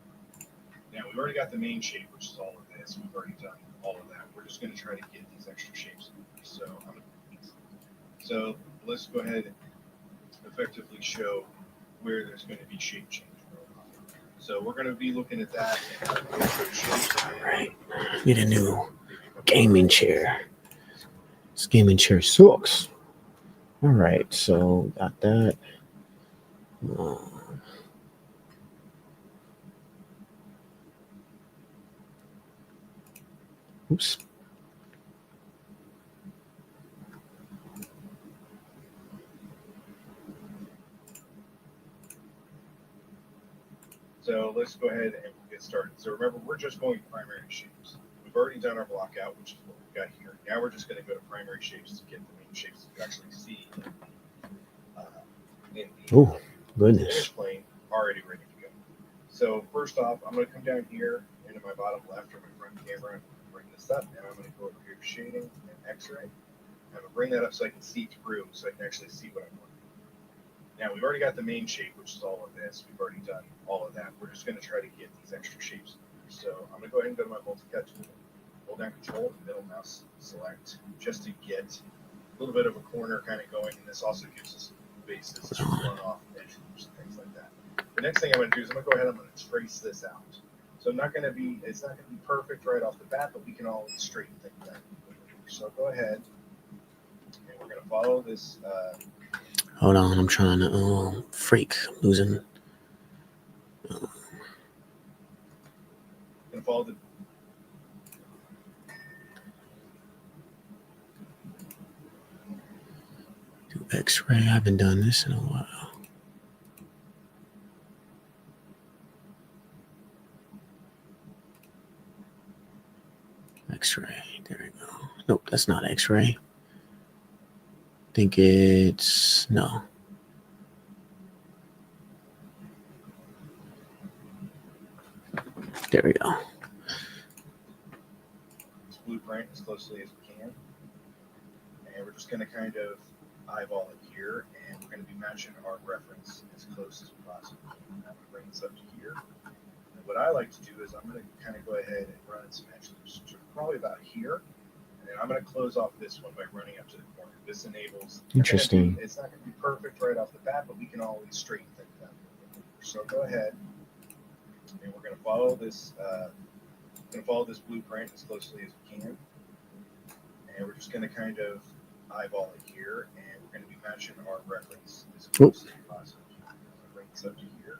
[SPEAKER 2] on. Now we've already got the main shape, which is all of this. We've already done all of that. We're just going to try to get these extra shapes. So let's go ahead and effectively show where there's going to be shape change. So we're going to be looking at that.
[SPEAKER 1] All right. Need a new gaming chair. This gaming chair sucks. All right. So got that. Oops.
[SPEAKER 2] So let's go ahead and get started. So remember, we're just going to primary shapes. We've already done our block out, which is what we've got here. Now we're just going to go to primary shapes to get the main shapes that you actually see in the
[SPEAKER 1] Oh, goodness.
[SPEAKER 2] image plane already ready to go. So first off, I'm going to come down here into my bottom left or my front camera, bring this up, and I'm going to go over here to shading and X-ray. I'm going to bring that up so I can see through, so I can actually see what I'm working on. Now we've already got the main shape, which is all of this. We've already done all of that. We're just going to try to get these extra shapes. So I'm going to go ahead and go to my multi-cut tool, hold down Control, and middle mouse select, just to get a little bit of a corner kind of going. And this also gives us bases to run off edge loops and things like that. The next thing I'm going to do is I'm going to go ahead and I'm going to trace this out. So it's not going to be perfect right off the bat, but we can always straighten things out. So go ahead, and we're going to follow this.
[SPEAKER 1] Hold on, I'm trying to freak. I'm losing.
[SPEAKER 2] Gonna follow the
[SPEAKER 1] Do X-ray. I haven't done this in a while. X-ray. There we go. Nope, that's not X-ray. I think it's no. There we go.
[SPEAKER 2] this blueprint as closely as we can, and we're just going to kind of eyeball it here, and we're going to be matching our reference as close as possible. I'm going to bring this up to here. And what I like to do is I'm going to kind of go ahead and run some edge loops to probably about here. And then I'm going to close off this one by running up to the corner. This enables.
[SPEAKER 1] Interesting.
[SPEAKER 2] It's not going to be perfect right off the bat, but we can always straighten things out. So go ahead, and we're going to follow this. Blueprint as closely as we can, and we're just going to kind of eyeball it here, and we're going to be matching our reference as close as possible. I'm going to bring this up to here.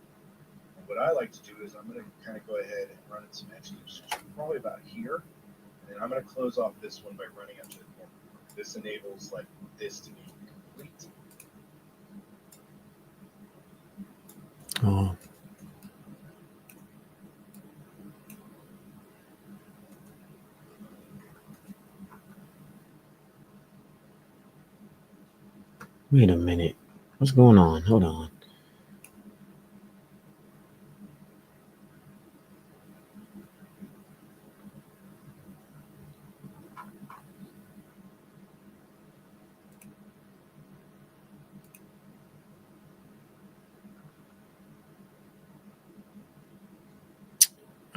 [SPEAKER 2] And what I like to do is I'm going to kind of go ahead and run in some edge loops, probably about here. And then I'm going to close off this one by running up to the corner. This enables like this to be complete.
[SPEAKER 1] Oh. Wait a minute. What's going on? Hold on.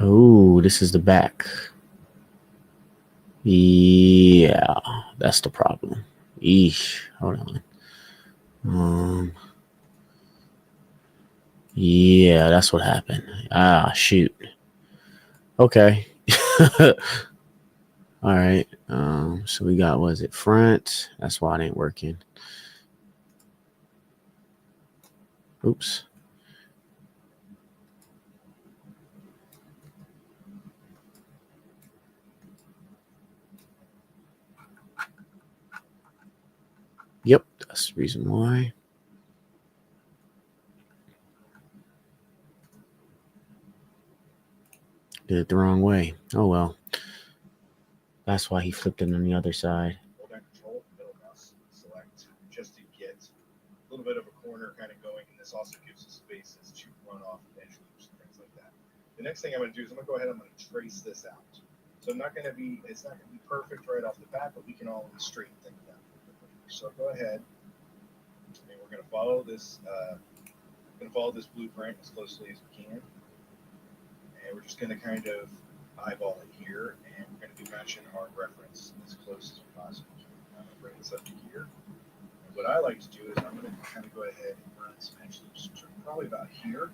[SPEAKER 1] Oh, this is the back. Yeah, that's the problem. Eesh. Hold on. Yeah, that's what happened. Ah, shoot. Okay. All right. So we got, was it front? That's why it ain't working. Oops. Yep, that's the reason why. Did it the wrong way. Oh well. That's why he flipped it on the other side.
[SPEAKER 2] Hold down Control, middle mouse, select, just to get a little bit of a corner kind of going, and this also gives us spaces to run off edge loops and things like that. The next thing I'm going to do is I'm going to go ahead and I'm going to trace this out. So it's not going to be perfect right off the bat, but we can always straighten things out. So go ahead, and we're going to follow this. Blueprint as closely as we can, and we're just going to kind of eyeball it here, and we're going to be matching our reference as close as we possibly can. I'm going to bring this up to here. And what I like to do is I'm going to kind of go ahead and run some edge loops, probably about here.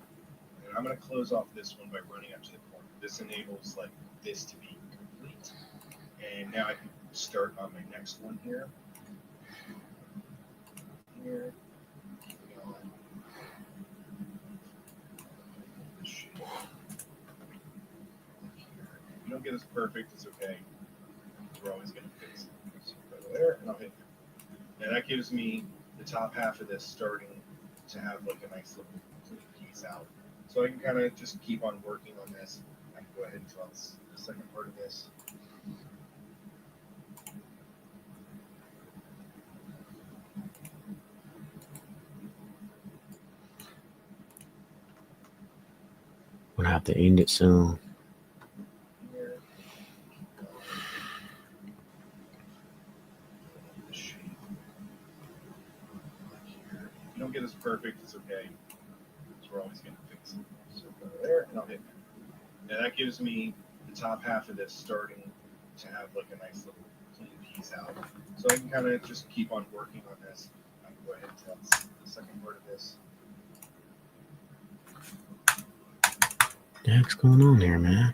[SPEAKER 2] And I'm going to close off this one by running up to the corner. This enables like this to be complete. And now I can start on my next one here. Here. On. If you don't get this perfect, it's okay. We're always going to fix it. So go there, and I'll hit there. And that gives me the top half of this starting to have like a nice little clean piece out. So I can kind of just keep on working on this. I can go ahead and draw the second part of this.
[SPEAKER 1] We'll have to end it soon.
[SPEAKER 2] Here. If you don't get this perfect, it's okay. So we're always going to fix it. So go there, and I'll hit there. And that gives me the top half of this starting to have like a nice little clean piece out. So I can kind of just keep on working on this. I can go ahead and draw the second part of this.
[SPEAKER 1] What the heck's going on here, man?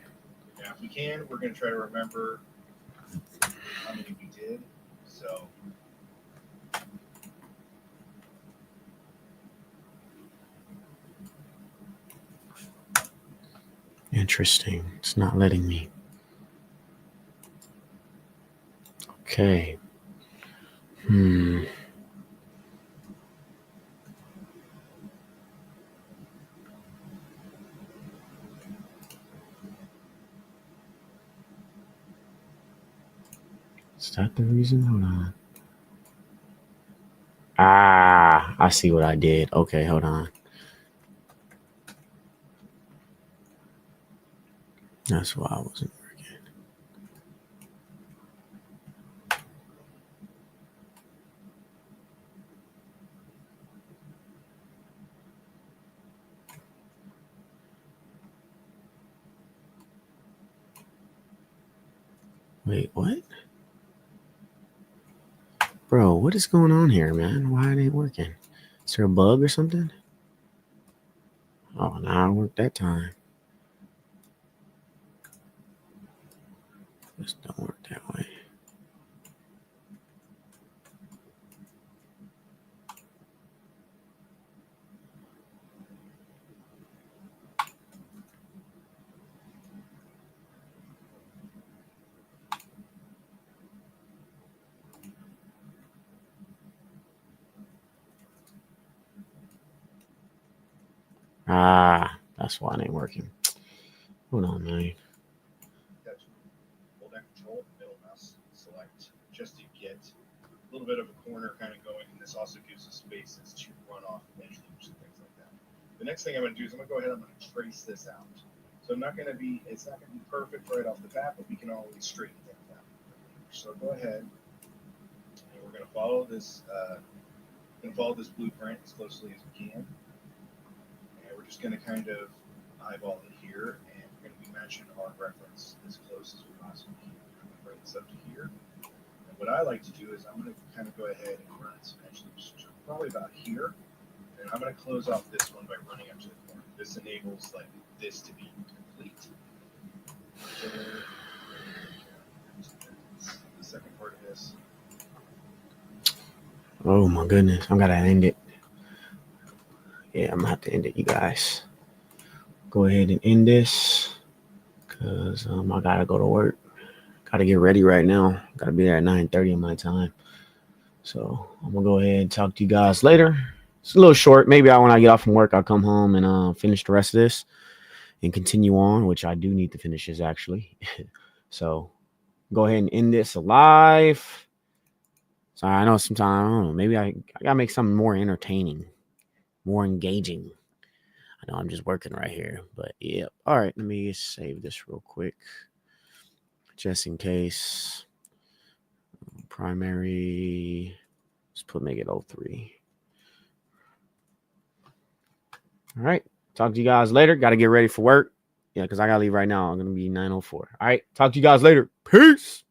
[SPEAKER 2] Now, if we can, we're going to try to remember how many we did. So
[SPEAKER 1] Interesting. It's not letting me. Okay. Is that the reason? Hold on. I see what I did. Okay, hold on. That's why I wasn't working. Wait, what? Bro, what is going on here, man? Why it ain't working? Is there a bug or something? Oh, now it worked that time. This don't work that way. That's why it ain't working. Hold on, man.
[SPEAKER 2] Hold down Control, middle mouse, select, just to get a little bit of a corner kind of going, and this also gives us spaces to run off edge loops and things like that. The next thing I'm going to do is I'm going to go ahead and I'm going to trace this out. So it's not going to be perfect right off the bat, but we can always straighten things out. So go ahead, and we're going to follow this. Blueprint as closely as we can, and we're just going to kind of eyeball it here, and we're going to be matching our reference as close as we possibly can. I'm going to bring this up to here. And what I like to do is I'm going to kind of go ahead and run some edge loops, probably about here. And I'm going to close off this one by running up to the corner. This enables like this to be complete.
[SPEAKER 1] Oh my goodness, I'm gonna end it. Yeah, I'm gonna have to end it, you guys. Go ahead and end this because I gotta go to work. Gotta get ready right now. Gotta be there at 9:30 my time. So I'm gonna go ahead and talk to you guys later. It's a little short. Maybe when I get off from work, I'll come home and finish the rest of this and continue on, which I do need to finish this actually. So go ahead and end this live. So I know sometimes I don't know. Maybe I gotta make something more entertaining, more engaging. I know I'm just working right here, but yeah. All right, let me save this real quick, just in case. Primary. Let's make it 03. All right. Talk to you guys later. Got to get ready for work. Yeah, because I got to leave right now. I'm going to be 9:04. All right. Talk to you guys later. Peace.